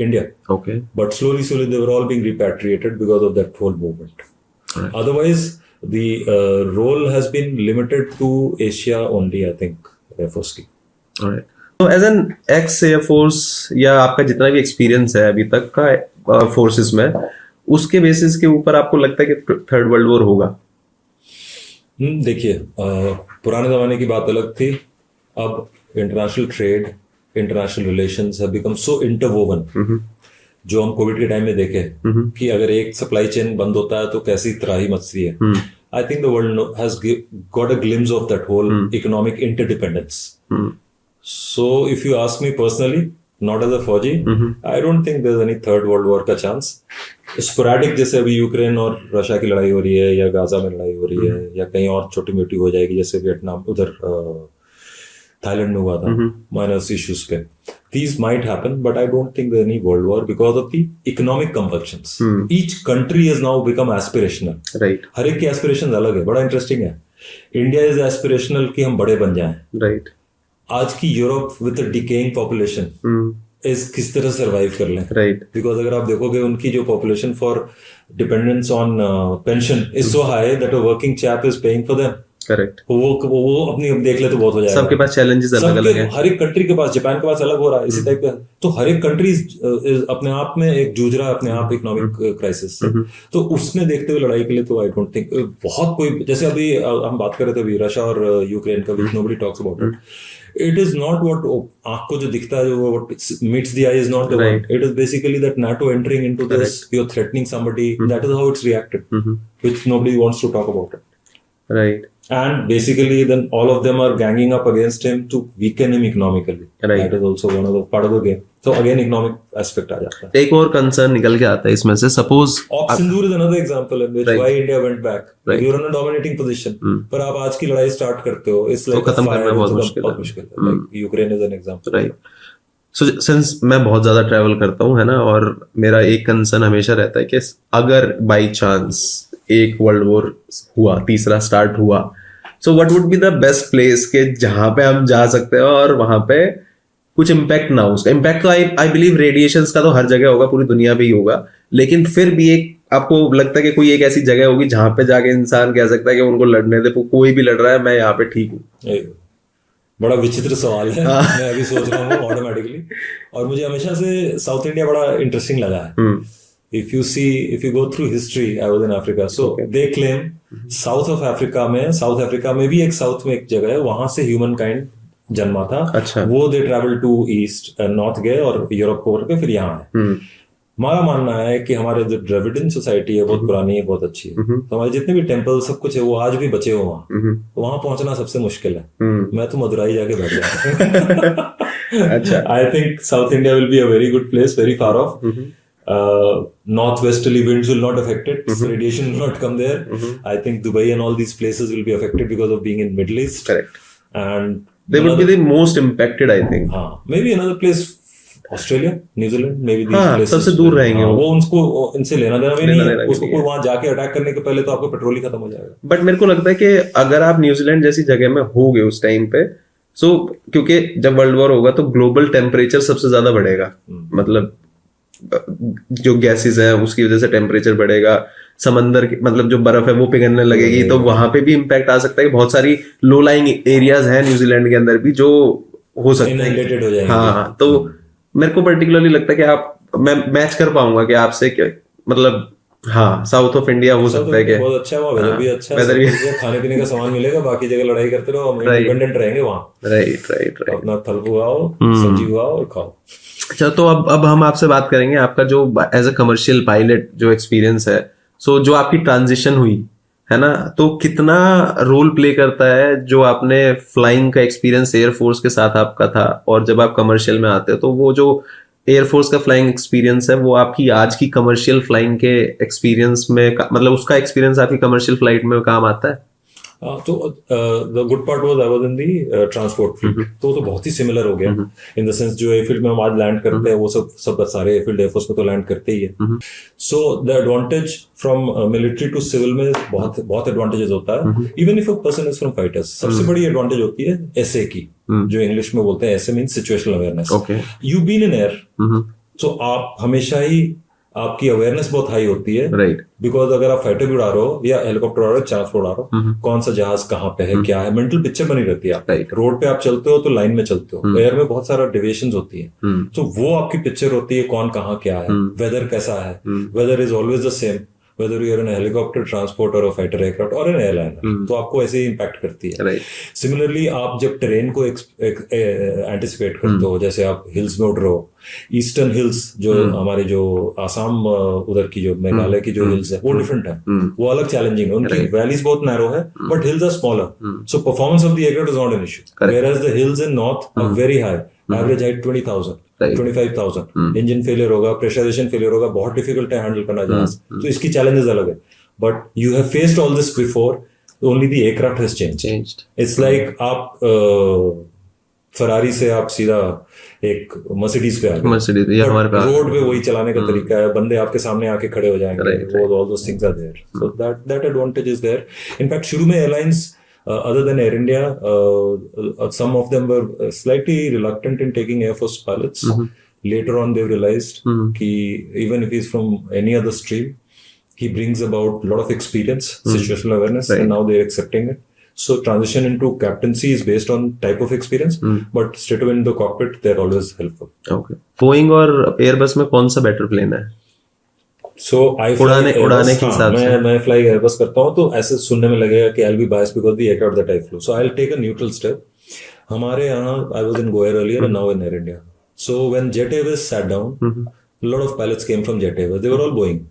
India. Okay. But slowly they were all being repatriated because of that whole movement. Right. Otherwise, the role has been limited to Asia only, I think, Air Force की. Alright. So as an ex Air Force या आपका जितना भी experience है अभी तक का forces में, उसके बेसिस के ऊपर आपको लगता है कि थर्ड वर्ल्ड वॉर होगा? देखिए, पुराने जमाने की बात अलग थी. अब international trade, international relations have become so interwoven. जो हम कोविड के टाइम में देखे कि अगर एक सप्लाई चेन बंद होता है तो कैसी तराही मचती है. I think the world has got a glimpse of that whole economic interdependence. So if you ask me personally, not as a फौजी, I don't think there is any third world war का चांस. Sporadic जैसे अभी Ukraine और Russia की लड़ाई हो रही है, या गाजा में लड़ाई हो रही है, या कहीं और छोटी मोटी हो जाएगी, जैसे वियतनाम, उधर थाईलैंड में हुआ था, माइनस इश्यूज पे. These might happen, but I don't think there's any world war because of the economic convulsions. Each country has now become aspirational. Right. हर एक की aspirations अलग है. बड़ा interesting है. इंडिया इज एस्पिरेशनल कि हम बड़े बन जाएं. राइट. आज की यूरोप विद डिकेइंग पॉपुलेशन इस किस तरह सर्वाइव कर लें. राइट. बिकॉज अगर आप देखोगे उनकी जो population for dependence on pension is so high that a working chap is paying for them. Correct. वो अपनी देख ले तो बहुत हो जाएगा. सबके पास चैलेंजेस अलग अलग हैं. हर एक कंट्री के पास, जापान के पास अलग हो रहा है इसी टाइप का. तो हर एक कंट्री अपने आप में एक जूझ रहा है अपने आप इकोनॉमिक क्राइसिस से. तो उसमें देखते हुए लड़ाई के लिए तो आई डोंट थिंक बहुत कोई, जैसे अभी हम बात कर रहे थे अभी रशिया और यूक्रेन का, which nobody talks about it. It is not what आंख को जो दिखता है, what meets the eye is not the one. It is basically that NATO entering into this, you're threatening somebody. That is how it's reacted, which nobody wants to talk about it. Right. And basically, then all of them are ganging up against him to weaken him economically. Right. That is also one of the part of the game. So again, economic aspect आ जाता है. एक और concern निकल के आता है इसमें से. Suppose Op Sindoor is another example in which why India went back. You're in a dominating position. पर आप आज की लड़ाई स्टार्ट करते हो, it's like खत्म करना बहुत मुश्किल है. Like Ukraine is an example. Right. So since मैं बहुत ज्यादा ट्रैवल करता हूँ, है ना, और मेरा एक कंसर्न हमेशा रहता है कि अगर बाई चांस एक वर्ल्ड वॉर हुआ, तीसरा स्टार्ट हुआ, so what would be the best place के जहां पे हम जा सकते हैं और वहां पे कुछ इम्पैक्ट ना हो. उसका इम्पैक्ट तो आई बिलीव रेडिएशंस का तो हर जगह होगा, पूरी दुनिया पे ही होगा, लेकिन फिर भी एक आपको लगता है कि कोई एक ऐसी जगह होगी जहां पे जाके इंसान कह सकता है कि उनको लड़ने दे, कोई भी लड़ रहा है, मैं यहाँ पे ठीक हूँ. बड़ा विचित्र सवाल है. मैं अभी सोच रहा हूँ ऑटोमेटिकली, और मुझे हमेशा से साउथ इंडिया बड़ा इंटरेस्टिंग लगा है. If you go through history, I was in Africa, so they claim South Africa में भी एक साउथ में एक जगह है, वहां से ह्यूमन काइंड जन्मा था. अच्छा. वो they travel to east and north गए और यूरोप को करके फिर यहाँ है. हमारा मानना है कि हमारे जो द्रविडियन सोसाइटी है बहुत पुरानी है, बहुत अच्छी है. तो हमारे जितने भी टेम्पल सब कुछ है वो आज भी बचे हुए वहां पहुंचना सबसे मुश्किल है. मैं तो मदुराई जाके बैठ गया. अच्छा. I think south India will be a very good place, very far of. Northwesterly winds will not affect it. Radiation will not come there. I think Dubai and all these places will be affected because of being in Middle East. Correct. And they would be the most impacted, I think. Maybe another place, Australia, New Zealand, maybe these places. सबसे दूर रहेंगे वो उनको इनसे लेना देना भी नहीं है. उसको कोई वहां जाके अटैक करने के पहले तो आपका पेट्रोल ही खत्म हो जाएगा. बट मेरे को लगता है कि अगर आप न्यूजीलैंड जैसी जगह में होगे उस टाइम पे, सो क्योंकि जब वर्ल्ड वॉर होगा तो ग्लोबल टेम्परेचर सबसे ज्यादा बढ़ेगा. मतलब जो गैसेस है उसकी वजह से टेम्परेचर बढ़ेगा, समंदर की मतलब जो बर्फ है वो पिघलने लगेगी, तो वहां पे भी इम्पैक्ट आ सकता है. बहुत सारी लो लाइंग एरियाज हैं न्यूजीलैंड के अंदर भी जो हो सकते हैं. हाँ, तो मेरे को पर्टिकुलरली लगता है कि मैं मैच कर पाऊंगा कि आपसे क्या मतलब. हाँ, साउथ ऑफ इंडिया हो सकता है कि बहुत अच्छा है, वेदर भी अच्छा है, खाने पीने का सामान मिलेगा, बाकी जगह लड़ाई करते रहो, हम इंडिपेंडेंट रहेंगे वहाँ. राइट. अपना फल उगाओ, सब्जी उगाओ और खाओ. अच्छा, तो अब हम आपसे बात करेंगे आपका जो एज अ कमर्शियल पायलट जो एक्सपीरियंस है. सो जो आपकी ट्रांजिशन हुई है ना, तो कितना रोल प्ले करता है जो आपने फ्लाइंग का एक्सपीरियंस एयरफोर्स के साथ आपका था, और जब आप कमर्शियल में आते हो तो वो जो एयरफोर्स का फ्लाइंग एक्सपीरियंस है वो आपकी आज की कमर्शियल फ्लाइंग के एक्सपीरियंस में मतलब उसका एक्सपीरियंस आपकी कमर्शियल फ्लाइट में काम आता है. तो the good part was I was in the transport field, तो बहुत ही सिमिलर हो गया इन द सेंस जो एयरफील्ड में हम आज लैंड करते हैं वो सब सारे एयरफील्ड एयरफोर्स में तो लैंड करते ही है. So the advantage from military to civil में बहुत एडवांटेजेस होता है. Even if a person is from fighters, सबसे बड़ी एडवांटेज होती है एसए की, जो इंग्लिश में बोलते हैं SA means situational awareness. You been in air, so आप हमेशा ही आपकी अवेयरनेस बहुत हाई होती है. राइट. बिकॉज अगर आप फाइटर भी उड़ा रहे हो या हेलीकॉप्टर उड़ा रहे हो, ट्रांसपोर्ट उड़ा रहे हो, कौन सा जहाज कहाँ पे है, क्या है, मेंटल पिक्चर बनी रहती है. राइट. रोड पे आप चलते हो तो लाइन में चलते हो, एयर में बहुत सारा डेविएशंस होती है, तो वो आपकी पिक्चर होती है कौन कहाँ क्या है, वेदर कैसा है. Weather is always the same whether you're in a helicopter transport or a fighter aircraft or an airliner, तो आपको ऐसे ही इम्पैक्ट करती है. सिमिलरली आप जब ट्रेन को एंटिसिपेट करते हो, जैसे आप हिल्स में उड़ रहे हो, ईस्टर्न हिल्स जो हमारे जो आसाम उधर की जो मेघालय की जो हिल्स है वो डिफरेंट है, वो अलग चैलेंजिंग है. उनकी वैलीज बहुत नैरो है but hills are smaller, so performance of the aircraft is not an issue. Whereas the hills in north are very high, average height 20,000 25,000. Engine failure होगा, प्रेशराइजेशन फेलियर होगा, बहुत डिफिकल्ट है handle करना जहाज. तो इसकी चैलेंजेस अलग है. But you have faced all this before, only the aircraft has changed. It's like आप फरारी से आप सीधा एक मर्सिडीज पे आ गए, रोड पे वही चलाने का तरीका है, बंदे आपके सामने आके खड़े हो जाएंगे, वो all those things are there. So that advantage is there. In fact शुरू में airlines other than Air India, some of them were slightly reluctant in taking Air Force pilots. Later on, they realized that even if he's from any other stream, he brings about a lot of experience, situational awareness, and now they're accepting it. So transition into captaincy is based on type of experience, but straight away in the cockpit, they're always helpful. Okay. Boeing और Airbus में कौन सा better plane है? So I उड़ाने के हिसाब से मैं फ्लाई एयरबस करता हूँ, तो ऐसे सुनने में लगेगा कि I'll be biased because the aircraft that I flew. So I'll take a neutral step. हमारे यहाँ I was in Go Air earlier and now in Air India. So when Jet Airways sat down, a lot of pilots came from Jet Airways. They were all Boeing.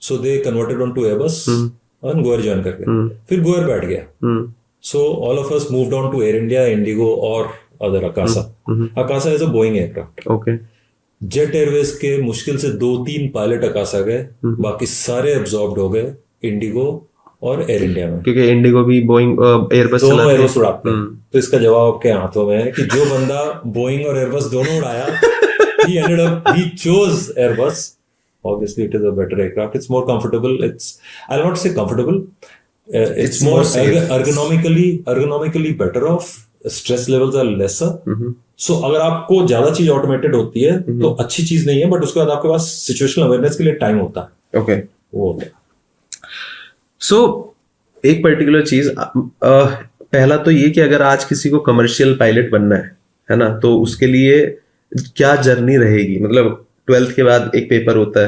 So they converted onto Airbus and Go Air join करके. फिर Go Air बैठ गया. So all of us moved on to Air India, Indigo और other Akasa. Akasa is a Boeing aircraft. Okay. Jet Airways के मुश्किल से 2-3 pilot Akasa गए, बाकी सारे एब्जॉर्ब्ड हो गए इंडिगो और एयर इंडिया में, क्योंकि इंडिगो भी बोइंग एयरबस दोनों एयरबस उड़ाते हैं. तो इसका जवाब आपके हाथों में है कि जो बंदा बोइंग और एयरबस दोनों उड़ाया, he chose Airbus. Obviously it is a better aircraft, it's more comfortable, I'll not say comfortable, it's more ergonomically better off, stress levels are lesser. सो अगर आपको ज्यादा चीज ऑटोमेटेड होती है तो अच्छी चीज नहीं है, बट उसके बाद आपके पास सिचुएशनल अवेयरनेस के लिए टाइम होता है. ओके, वो होता है. सो एक पर्टिकुलर चीज, पहला तो ये कि अगर आज किसी को कमर्शियल पायलट बनना है ना, तो उसके लिए क्या जर्नी रहेगी? मतलब 12th के बाद एक पेपर होता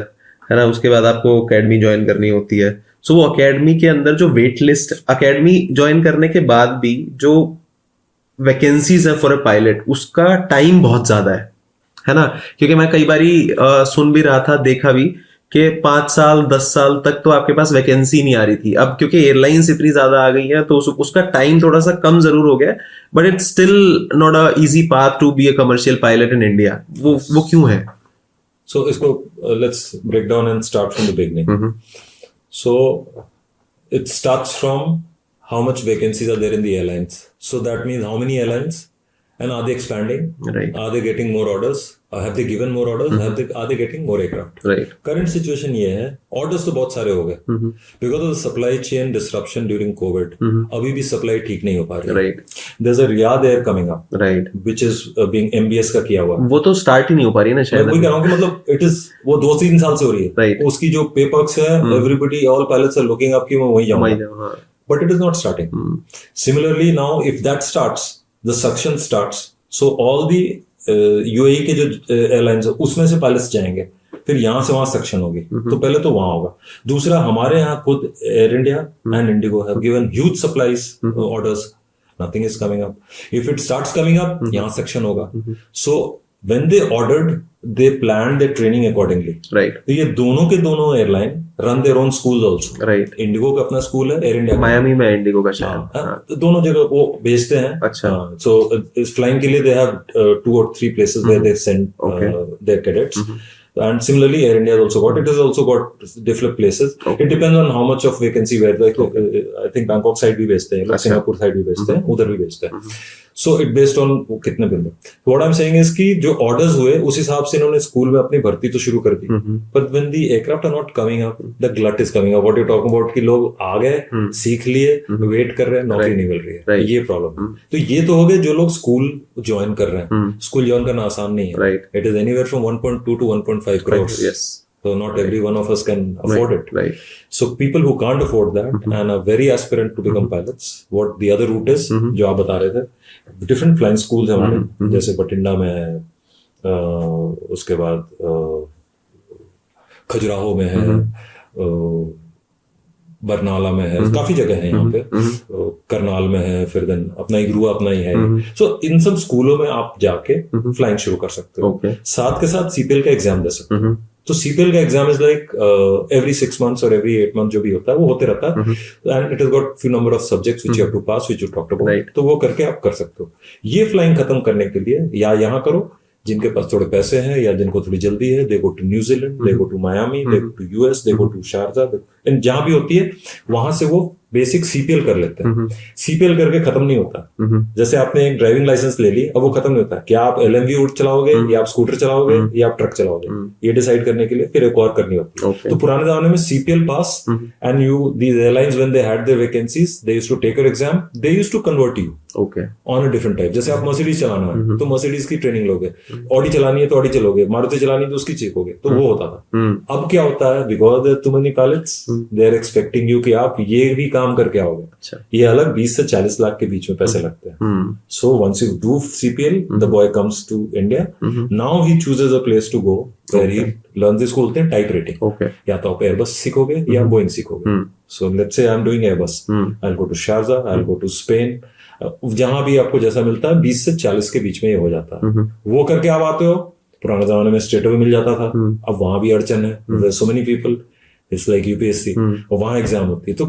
है ना, उसके बाद आपको अकेडमी ज्वाइन करनी होती है. सो वो अकेडमी के अंदर जो वेट लिस्ट, अकेडमी ज्वाइन करने के बाद भी जो वैकेंसीज है फॉर अ पायलट, उसका टाइम बहुत ज्यादा है ना. क्योंकि मैं कई बारी सुन भी रहा था, देखा भी कि 5 साल 10 साल तक तो आपके पास वैकेंसी नहीं आ रही थी. अब क्योंकि एयरलाइंस इतनी ज्यादा आ गई है तो उसका टाइम थोड़ा सा कम जरूर हो गया, but it's still not a easy path to be a commercial pilot in India. वो क्यों है? सो इसको let's break down and start from the beginning. So it starts from how much vacancies are there in the airlines. So that means how many airlines, and are they expanding? Right. Are they getting more orders? Have they given more orders? Are they getting more aircraft? Right. Current situation ये है, orders तो बहुत सारे हो गए. Because of the supply chain disruption during COVID, अभी भी supply ठीक नहीं हो पा रही. Right. There's a Riyadh Air coming up. Right. Which is being MBS का किया हुआ. वो तो स्टार्ट ही नहीं हो पा रही है ना शायद. वही कह रहा हूँ कि मतलब it is वो 2-3 साल से हो रही है. Right. उसकी जो पे पर्क्स है, everybody, all pilots are looking up कि मैं वहीं जाऊँगा. But it is not starting. Similarly, now if that starts, the suction starts. So all the UAE के जो एयरलाइंस है उसमें से पायलट्स जाएंगे, फिर यहाँ से वहां सक्शन होगी. तो पहले तो वहां होगा. दूसरा, हमारे यहाँ खुद air India and Indigo have given huge supplies orders. Nothing is coming up. If it starts coming up, यहाँ सक्शन होगा. सो when they ordered, they planned their training accordingly. Right. तो ये दोनों के दोनों airline run their own schools also. Right. Indigo का अपना school है, एयर इंडिया मायामी में इंडिगो का शायद. दोनों जगह वो भेजते हैं. अच्छा. So इस फ्लाइंग के लिए they have 2 or 3 places where they send their cadets. And similarly, Air India has also got. It has also got different places. Okay. It depends on how much of vacancy where. Like I think Bangkok side भी भेजते हैं, Singapore side भी भेजते हैं, उधर भी भेजते हैं. So it based on कितने बंदे. What I'm saying is कि जो orders हुए उस हिसाब से इन्होंने स्कूल में अपनी भर्ती तो शुरू कर दी. But when the aircraft are not coming up, the glut is coming up. What you're talking about कि लोग आ गए, सीख लिए, वेट कर रहे हैं, नौकरी नहीं मिल रही है. ये प्रॉब्लम है. तो ये तो हो गए जो लोग स्कूल ज्वाइन कर रहे हैं. स्कूल ज्वाइन करना आसान नहीं है. It is anywhere from 1.2 to 1.5 crores. Yes. So not every one of us can afford it. Right. So people who can't afford that and are very aspirant to become pilots, what the other route is, जो आप बता रहे थे, different flying schools हैं हमारे, जैसे बठिंडा में है, उसके बाद खजुराहो में है, बरनाला में है, काफी जगह है यहाँ पे, करनाल में है, फिर देन अपना एक ग्रुआ अपना ही है. सो इन सब स्कूलों में आप जाके फ्लाइंग शुरू कर सकते हो. साथ के साथ सीपीएल का एग्जाम दे सकते हो. तो सीपीएल का exam is like every 6 months और एवरी 8 months जो भी होता है वो होते रहता है. And it has got few number of subjects which you have to pass, which you talked about. तो वो करके आप कर सकते हो. ये फ्लाइंग खत्म करने के लिए या यहाँ करो जिनके पास थोड़े पैसे हैं या जिनको थोड़ी जल्दी है, they go to New Zealand, they go to Miami, they go to US, they go to Sharjah, जहां भी होती है वहां से वो बेसिक सीपीएल कर लेते हैं। सीपीएल करके खत्म नहीं होता। जैसे आपने एक ड्राइविंग लाइसेंस ले ली, अब वो खत्म नहीं होता। क्या आप एलएमवी चलाओगे या आप स्कूटर चलाओगे या आप ट्रक चलाओगे, ये डिसाइड करने के लिए फिर एक और करनी होती है। तो पुराने जमाने में CPL pass and you these airlines when they had their vacancies they used to take your exam, they used to convert you on a different type. जैसे आप मर्सिडीज चलाना है तो मर्सिडीज की ट्रेनिंग लोगे, ऑडी चलानी है तो ऑडी चलोगे, मारुति चलानी है तो उसकी सीखोगे। तो वो होता था। अब क्या होता है, because there too many pilots, they are expecting you कि आप ये भी काम करके आओगे। ये अलग 20 से 40 लाख के बीच में पैसे लगते हैं। So once you do CPL, the boy comes to India, now he chooses a place to go where he learns, इसको बोलते हैं टाइप रेटिंग। या तो आप एयरबस सीखोगे या बोइंग सीखोगे। So let's say I am doing Airbus, I will go to Sharjah, I will go to Spain, जहां भी आपको जैसा मिलता है 20 से 40 के बीच में ये हो जाता है। वो करके आप आते हो। पुराने जमाने में स्टेट मिल जाता था, अब वहां भी अड़चन है। So many people, it's like UPSC, और वहां एग्जाम होती है। तो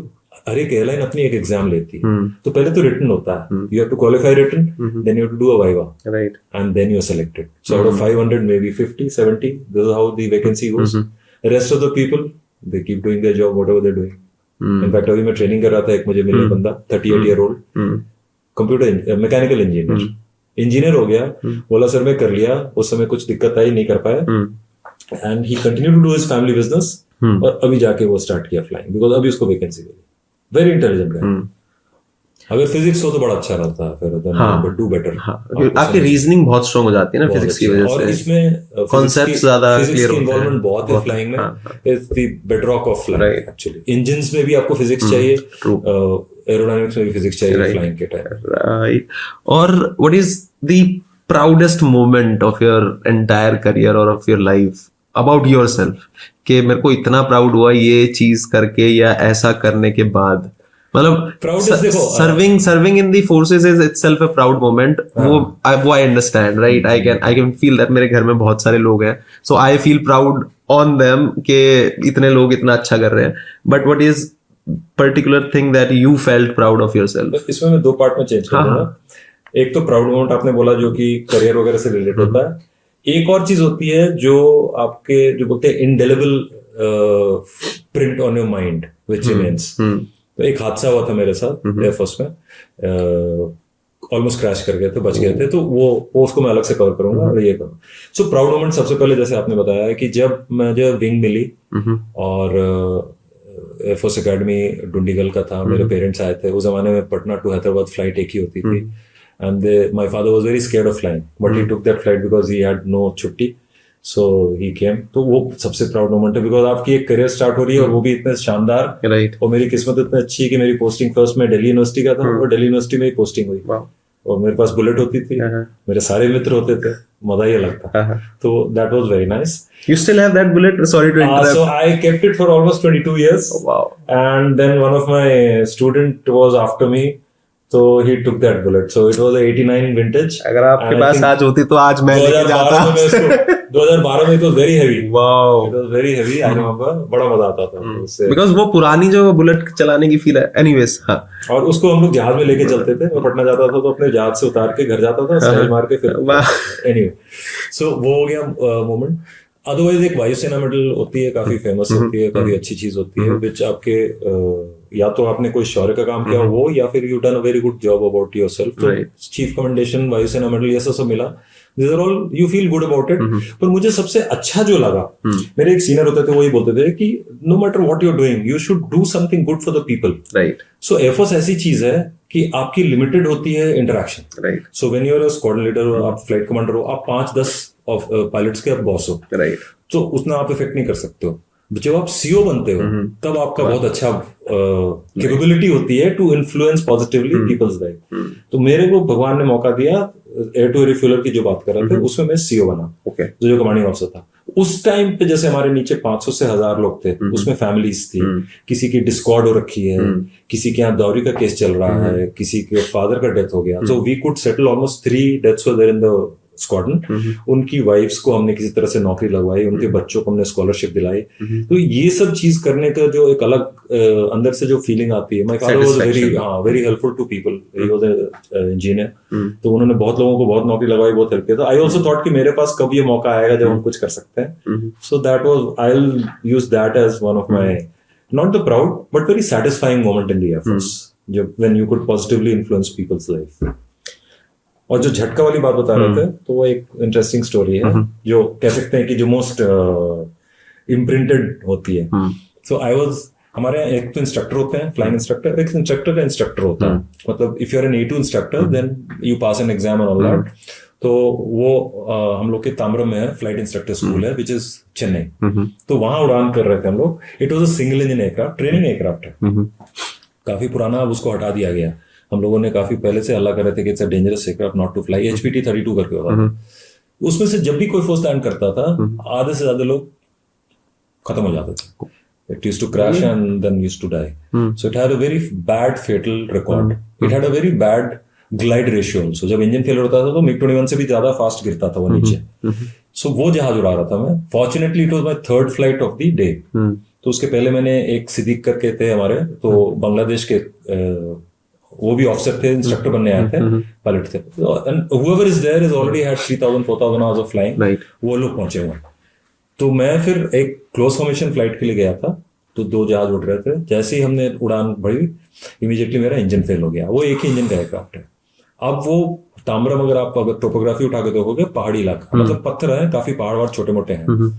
हर एक एयरलाइन अपनी एक एग्जाम लेती है। तो पहले तो रिटन होता है, you have to qualify written, then you have to do a viva, right, and then you are selected. So out of 500 maybe 50 70, this is how the vacancy goes. Rest of the people they keep doing their job whatever they doing. In fact अभी मैं training कर रहा था, एक मुझे मिला बंदा 38 year old, computer mechanical engineer हो गया। बोला सर मैं कर लिया, उस समय कुछ दिक्कत आई, नहीं कर पाया, and he continue to do his family business. और अभी जाके वो स्टार्ट किया फ्लाइंग, बिकॉज अभी उसको वैकेंसी मिली। Very intelligent guy. अगर फिजिक्स हो तो बड़ा अच्छा रहता है, फिर डू बेटर। आपकी रीजनिंग बहुत स्ट्रांग हो जाती है ना फिजिक्स की वजह से, और इसमें कॉन्सेप्ट ज्यादा क्लियर होता है। इन्वॉल्वमेंट बहुत है फ्लाइंग में, it's the bedrock of flying actually. Engines में भी आपको फिजिक्स चाहिए, एरोडायनामिक्स में भी फिजिक्स चाहिए फ्लाइंग के टाइम, राइट। और what is the proudest moment of your entire career और of your life about yourself, कि मेरे को इतना प्राउड हुआ ये चीज करके या ऐसा करने के बाद? मतलब serving in the forces is itself a proud moment. वो I understand, right. I can feel that. मेरे घर में बहुत सारे लोग हैं, so I feel proud on them कि इतने लोग इतना अच्छा कर रहे हैं। But what is particular thing that you felt proud of yourself? इसमें मैं दो पार्ट में चेंज कर दूंगा। एक तो प्राउड मोमेंट आपने बोला जो कि करियर वगैरह से रिलेटेड होता है। एक और चीज होती है जो आपके जो बोलते हैं indelible print on your mind which remains. तो एक हादसा हुआ था मेरे साथ एयरफोर्स में, ऑलमोस्ट क्रैश कर गए थे, बच गए थे। तो वो उसको मैं अलग से कवर करूंगा और ये करूँ। सो प्राउड मोमेंट सबसे पहले जैसे आपने बताया कि जब मुझे विंग मिली और एयरफोर्स एकेडमी डुंडीगल का था, मेरे पेरेंट्स आए थे। उस जमाने में पटना टू हैदराबाद फ्लाइट एक ही होती थी, and my father was very scared of flying, but he took that flight because he had no छुट्टी, so he came। तो वो सबसे प्राउड मोमेंट है, बिकॉज आपकी एक करियर स्टार्ट हो रही है और वो भी इतने शानदार, राइट। और मेरी किस्मत इतनी अच्छी है कि मेरी पोस्टिंग फर्स्ट में दिल्ली यूनिवर्सिटी का था, और दिल्ली यूनिवर्सिटी में ही पोस्टिंग हुई, और मेरे पास बुलेट होती थी, मेरे सारे मित्र होते थे, मजा ही अलग था। तो that was very nice। You still have that bullet? Sorry to interrupt। So I kept it for almost 22 years। Wow। And then one of my student was after me, so he took that bullet। So it was a 89 vintage। अगर आपके पास आज होती तो आज मैं लेके जाता। 2012 में it was very heavy। Wow। It was very heavy। I remember बड़ा मजा आता था उससे, because वो पुरानी जो बुलेट चलाने की फील है। Anyways, हाँ। और उसको हम लोग जहाज में लेके चलते थे। मैं पटना जाता था तो अपने जहाज से उतार के घर जाता था, स्टाइल मार के फिर। Anyway, so वो हो गया मोमेंट। अदरवाइज एक वायुसेना मेडल होती है, काफी फेमस होती है, काफी अच्छी चीज होती है, विच आपके या तो आपने कोई शौर्य का काम किया वो, या फिर you done a very good job about yourself. तो चीफ कमेंडेशन, वायुसेना मेडल, ये सब मिला। These are all you feel good about it। पर मुझे सबसे अच्छा जो लगा, मेरे एक सीनियर होते थे, वो ही बोलते थे कि no matter what you are doing, you should do something good for the people, right. So air force ऐसी चीज है कि आपकी लिमिटेड होती है interaction, right. So when you are a squadron leader और आप फ्लाइट कमांडर हो, आप 5-10 ऑफ पायलट्स के आप बॉस हो, राइट। तो उतना आप इफेक्ट नहीं कर सकते हो। जब आप सीओ बनते हो तब आपका बहुत अच्छा कैपेबिलिटी होती है to influence positively people's life. तो मेरे को भगवान ने मौका दिया, एयर टू रिफ्यूलर की जो बात कर रहे थे उसमें मैं सीओ बना, जो कमांडिंग ऑफिसर था। उस टाइम पे जैसे हमारे नीचे 500 से 1000 लोग थे, उसमें फैमिलीज थी, किसी की डिस्कॉर्ड हो रखी है, किसी के यहाँ दौरी का केस चल रहा है, किसी के फादर का डेथ हो गया। तो we could settle almost 3 deaths were there in the squadron. उनकी वाइफ्स को हमने किसी तरह से नौकरी लगवाई, उनके बच्चों को हमने स्कॉलरशिप दिलाई। तो ये सब चीज करने का जो एक अलग अंदर से जो फीलिंग आती है। My father was very helpful to people, he was an engineer. तो उन्होंने बहुत लोगों को बहुत नौकरी लगवाई, बहुत हेल्प किया। तो आई आल्सो थॉट कि मेरे पास कब ये मौका आएगा जब हम कुछ कर सकते हैं। So that was, I will use that as one of my not the proud but very satisfying moment in the Air Force, जब when you could positively influence people's life. और जो झटका वाली बात बता रहे थे, तो वो एक इंटरेस्टिंग स्टोरी है जो कह सकते हैं कि जो मोस्ट इम्प्रिंटेड होती है. सो आई वाज, हमारे यहाँ एक तो इंस्ट्रक्टर होते हैं, फ्लाइंग इंस्ट्रक्टर, एक इंस्ट्रक्टर का इंस्ट्रक्टर होता है. मतलब if you are an A2 instructor then you pass an exam and all that. तो वो हम लोग के ताम्रम में है फ्लाइट इंस्ट्रक्टर स्कूल है विच इज चेन्नई. तो वहां उड़ान कर रहे थे हम लोग. It was a single engine aircraft, training aircraft है, काफी पुराना. अब उसको हटा दिया गया. हम लोगों ने काफी पहले से अल्लाह कर रहे थे कि it's a dangerous aircraft not to fly. HPT 32 करके होता था. उसमें से जब भी कोई फोर्स लैंड करता था आधे से ज्यादा लोग खत्म हो जाते थे. It used to crash and then used to die. So it had a very bad fatal record. It had a very bad glide ratio also. जब इंजन फेलियर होता था तो MiG-21 से भी ज्यादा फास्ट गिरता था वो नीचे. So वो जहाज उड़ा रहा था मैं. Fortunately it was my third flight of the day. तो उसके पहले मैंने एक सिद्दीक करके थे हमारे, तो बांग्लादेश के वो भी ऑफिसर थे, इंस्ट्रक्टर बनने आए थे, पायलट थे. And whoever is there is already had 3,000-4,000 hours of flying. वो लोग पहुंचे हुए. तो मैं फिर एक क्लोज फॉर्मेशन फ्लाइट के लिए गया था. तो 2 जहाज उड़ रहे थे. जैसे ही हमने उड़ान भरी इमीडिएटली मेरा इंजन फेल हो गया. वो एक ही इंजन का एयरक्राफ्ट है. अब वो ताम्रम अगर आप टोपोग्राफी उठा के देखोगे, पहाड़ी इलाका, मतलब पत्थर है, काफी पहाड़ वहाड़ छोटे मोटे हैं.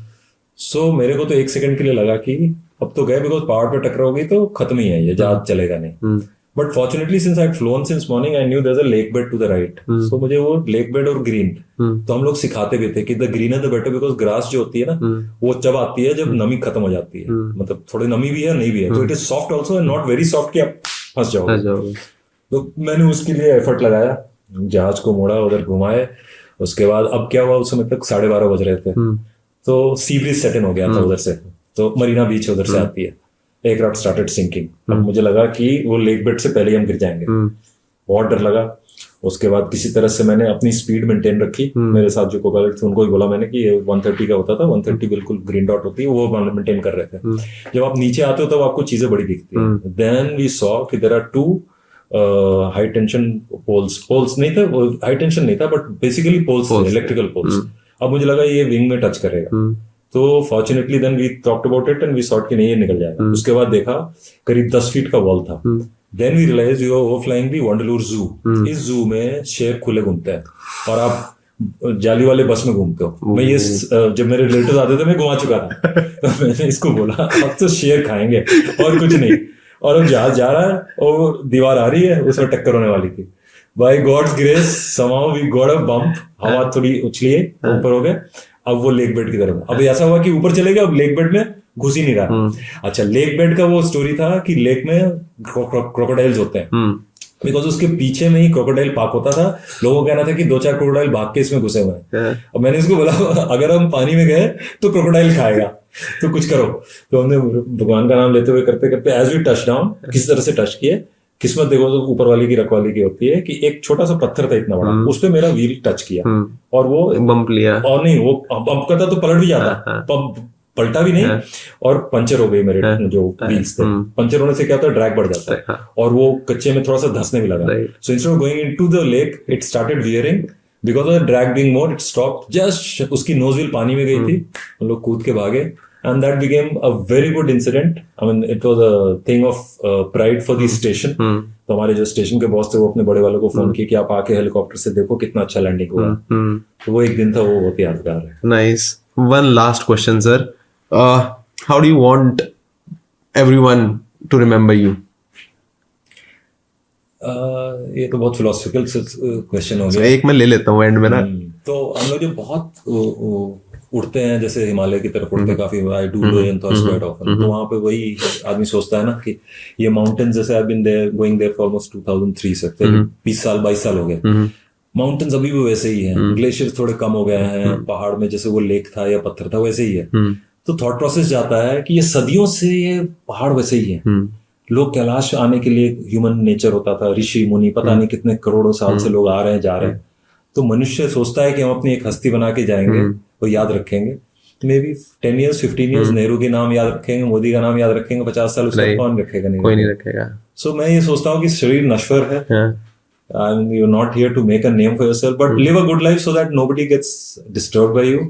सो मेरे को तो 1 सेकंड के लिए लगा कि अब तो गए, बिकॉज पहाड़ पे टकराओगी तो खत्म ही है, ये जहाज चलेगा नहीं. But fortunately since I had flown since morning I knew there is a lake bed to the right. So मुझे वो लेक बेड और ग्रीन, तो हम लोग सिखाते भी थे कि the greener the better, because grass जो होती है ना वो जब आती है जब नमी खत्म हो जाती है. मतलब थोड़ी नमी भी है नहीं भी है, तो it is soft also and not very soft कि आप फंस जाओगे. तो मैंने उसके लिए एफर्ट लगाया, जहाज को मोड़ा, उधर घुमाए. उसके बाद अब क्या हुआ, उस समय तक 12:30 बज रहे थे. तो सी ब्रीज सेट इन हो गया था उधर से. तो मरीना बीच उधर से आती है. Aircraft started sinking. अब मुझे लगा कि वो लेक बेड से पहले ही हम गिर जाएंगे. बहुत डर लगा. उसके बाद किसी तरह से मैंने अपनी स्पीड मेंटेन रखी. मेरे साथ जो को पायलट थे उनको भी बोला मैंने कि ये 130 का होता था, 130 बिल्कुल ग्रीन डॉट होती है, वो मेंटेन कर रहे थे. जब आप नीचे आते हो तब आपको चीजें बड़ी दिखती है. देन वी सॉ कि there are 2 high tension poles नहीं था, वो हाई टेंशन नहीं था बट बेसिकली पोल्स थे, इलेक्ट्रिकल पोल्स. अब मुझे लगा ये विंग में टच करेगा. तो fortunately then we talked about it and we thought कि नहीं ये निकल जाएगा. उसके बाद देखा करीब 10 फीट का वॉल था. Then we realise you are flying the Vandalur zoo. इस जू में शेर खुले घूमते हैं और आप जाली वाले बस में घूमते हो. मैं ये जब मेरे रिलेटिव आते थे मैं घुमा चुका था. तो मैंने इसको बोला अब तो शेर खाएंगे और कुछ नहीं. और अब जहाज जा रहा है और दीवार आ रही है, उसमें टक्कर होने वाली थी. By God's grace somehow we got a bump. हवा थोड़ी उछली है, ऊपर हो गए. अब वो लेक बेड की तरफ. अब ऐसा हुआ कि ऊपर चले गए, अब लेक बेड में घुस ही नहीं रहा. अच्छा, लेक बेड का वो स्टोरी था कि लेक में क्रोकोडाइल्स होते हैं, बिकॉज उसके पीछे में ही क्रोकोडाइल पार्क होता था. लोगों का कहना था कि 2-4 क्रोकोडाइल भाग के इसमें घुसे हुए हैं. अब मैंने इसको बोला अगर हम पानी में गए तो क्रोकोडाइल खाएगा, तो कुछ करो. तो हमने भगवान का नाम लेते हुए करते करते एज वी टच डाउन, किसी तरह से टच किए. किस्मत देखो तो ऊपर वाली की रखवाली की होती है कि एक छोटा सा पत्थर था इतना बड़ा, उस पे मेरा व्हील टच किया और वो बम्प लिया. और नहीं, वो बम्प करता तो पलट भी जाता, पलटा भी नहीं. और पंचर हो गई मेरे जो व्हील्स थे. पंचर होने से क्या होता है, ड्रैग बढ़ जाता है और वो कच्चे में थोड़ा सा धंसने भी लगा. So instead of going into the lake it started wearing because of the drag being more. It stopped just, उसकी नोज व्हील पानी में गई थी. हम लोग कूद के भागे. And that became a very good incident. I mean, it was a thing of pride for the station. तो हमारे जो स्टेशन के बॉस थे वो अपने बड़े वालों को फोन किया कि आप आके हेलीकॉप्टर से देखो कितना अच्छा लैंडिंग हुआ. तो वो एक दिन था, वो बहुत यादगार है. Nice. One last question, sir. How do you want everyone to remember you? ये तो बहुत फिलोसफिकल क्वेश्चन हो गया. एक मैं ले लेता हूँ एंड में ना. तो हम लोग जो बहुत उड़ते हैं, जैसे हिमालय की तरफ उड़ते काफी, I do लोयन thoughts quite often. तो वहां पे वही आदमी सोचता है ना कि ये माउंटेन्स, जैसे I been there going there for almost 2003 से 20 साल 22 साल हो गए. माउंटेन्स अभी भी वैसे ही हैं. ग्लेशियर थोड़े कम हो गए हैं. पहाड़ में जैसे वो लेक था या पत्थर था वैसे ही है. तो थॉट प्रोसेस जाता है कि ये सदियों से ये पहाड़ वैसे ही है. लोग कैलाश आने के लिए ह्यूमन नेचर होता था, ऋषि मुनि पता नहीं कितने करोड़ों साल से लोग आ रहे हैं जा रहे हैं. तो मनुष्य सोचता है कि हम अपनी एक हस्ती बना के जाएंगे, वो याद रखेंगे. May be 10 years 15 years Nehru के नाम याद रखेंगे, मोदी का नाम याद रखेंगे, 50 साल उसका कौन रखेगा? नहीं, कोई नहीं रखेगा. सो मैं ये सोचता हूँ कि शरीर नश्वर है, You're not here to make a name for yourself, but live a good life so that nobody gets disturbed by you.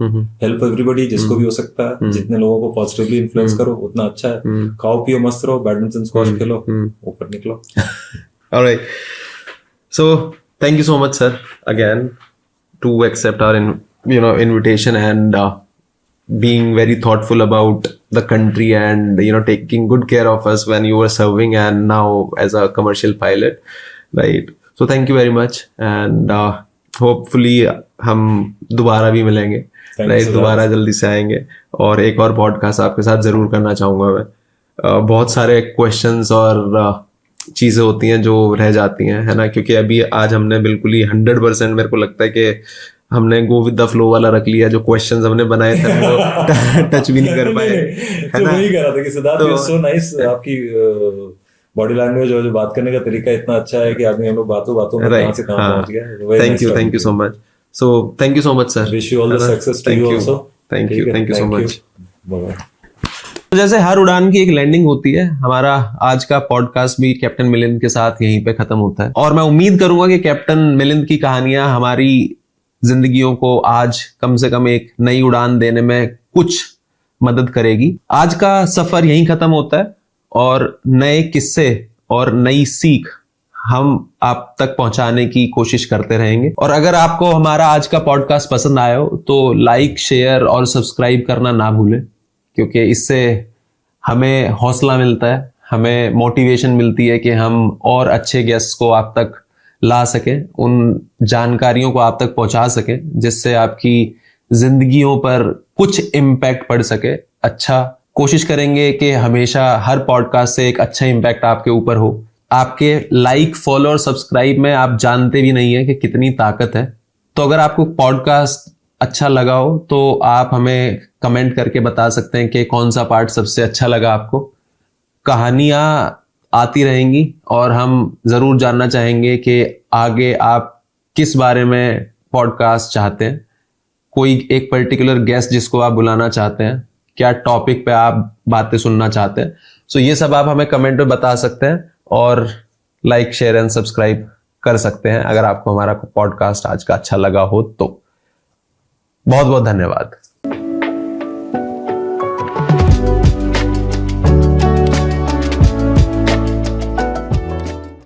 Help everybody जिसको भी हो सकता है. जितने लोगों को positively influence करो उतना अच्छा है. खाओ पियो मस्त रहो, बैडमिंटन स्क्वाश खेलो, ऊपर निकलो. All right. So thank you so much, sir, again, to accept our invitation and being very thoughtful about the country and taking good care of us when you were serving and now as a commercial pilot, right? So thank you very much and hopefully हम दोबारा भी मिलेंगे, right? दोबारा जल्दी से आएंगे और एक और पॉडकास्ट आपके साथ जरूर करना चाहूंगा मैं. बहुत सारे क्वेश्चंस और चीजें होती हैं जो रह जाती हैं, है ना, क्योंकि अभी आज हमने बिल्कुल ही 100% मेरे को लगता है कि हमने गो विद द फ्लो वाला रख लिया. जो क्वेश्चंस हमने बनाए थे वो टच भी नहीं कर पाए, है ना. वही कह रहा था कि सिद्धार्थ यू सो नाइस. आपकी बॉडी लैंग्वेज और जो बात करने का तरीका इतना अच्छा है कि आदमी हम लोग बातों में कहां से कहां पहुंच गया. Thank you so much. So thank you so much sir. Wish you all the success to you also. Thank you so much. Bye. तो जैसे हर उड़ान की एक लैंडिंग होती है, हमारा आज का पॉडकास्ट भी कैप्टन मिलिंद के साथ यहीं पे खत्म होता है और मैं उम्मीद करूंगा कि कैप्टन मिलिंद की कहानियां हमारी जिंदगियों को आज कम से कम एक नई उड़ान देने में कुछ मदद करेगी. आज का सफर यहीं खत्म होता है और नए किस्से और नई सीख हम आप तक पहुंचाने की कोशिश करते रहेंगे. और अगर आपको हमारा आज का पॉडकास्ट पसंद आया हो तो लाइक, शेयर और सब्सक्राइब करना ना भूलें, क्योंकि इससे हमें हौसला मिलता है, हमें मोटिवेशन मिलती है कि हम और अच्छे गेस्ट को आप तक ला सकें, उन जानकारियों को आप तक पहुंचा सकें जिससे आपकी जिंदगियों पर कुछ इम्पैक्ट पड़ सके. अच्छा, कोशिश करेंगे कि हमेशा हर पॉडकास्ट से एक अच्छा इम्पैक्ट आपके ऊपर हो. आपके लाइक, फॉलो और सब्सक्राइब में आप जानते भी नहीं है कि कितनी ताकत है. तो अगर आपको पॉडकास्ट अच्छा लगा हो तो आप हमें कमेंट करके बता सकते हैं कि कौन सा पार्ट सबसे अच्छा लगा आपको. कहानियां आती रहेंगी और हम जरूर जानना चाहेंगे कि आगे आप किस बारे में पॉडकास्ट चाहते हैं, कोई एक पर्टिकुलर गेस्ट जिसको आप बुलाना चाहते हैं, क्या टॉपिक पे आप बातें सुनना चाहते हैं. सो ये सब आप हमें कमेंट में बता सकते हैं और लाइक, शेयर एंड सब्सक्राइब कर सकते हैं अगर आपको हमारा पॉडकास्ट आज का अच्छा लगा हो तो. बहुत बहुत धन्यवाद.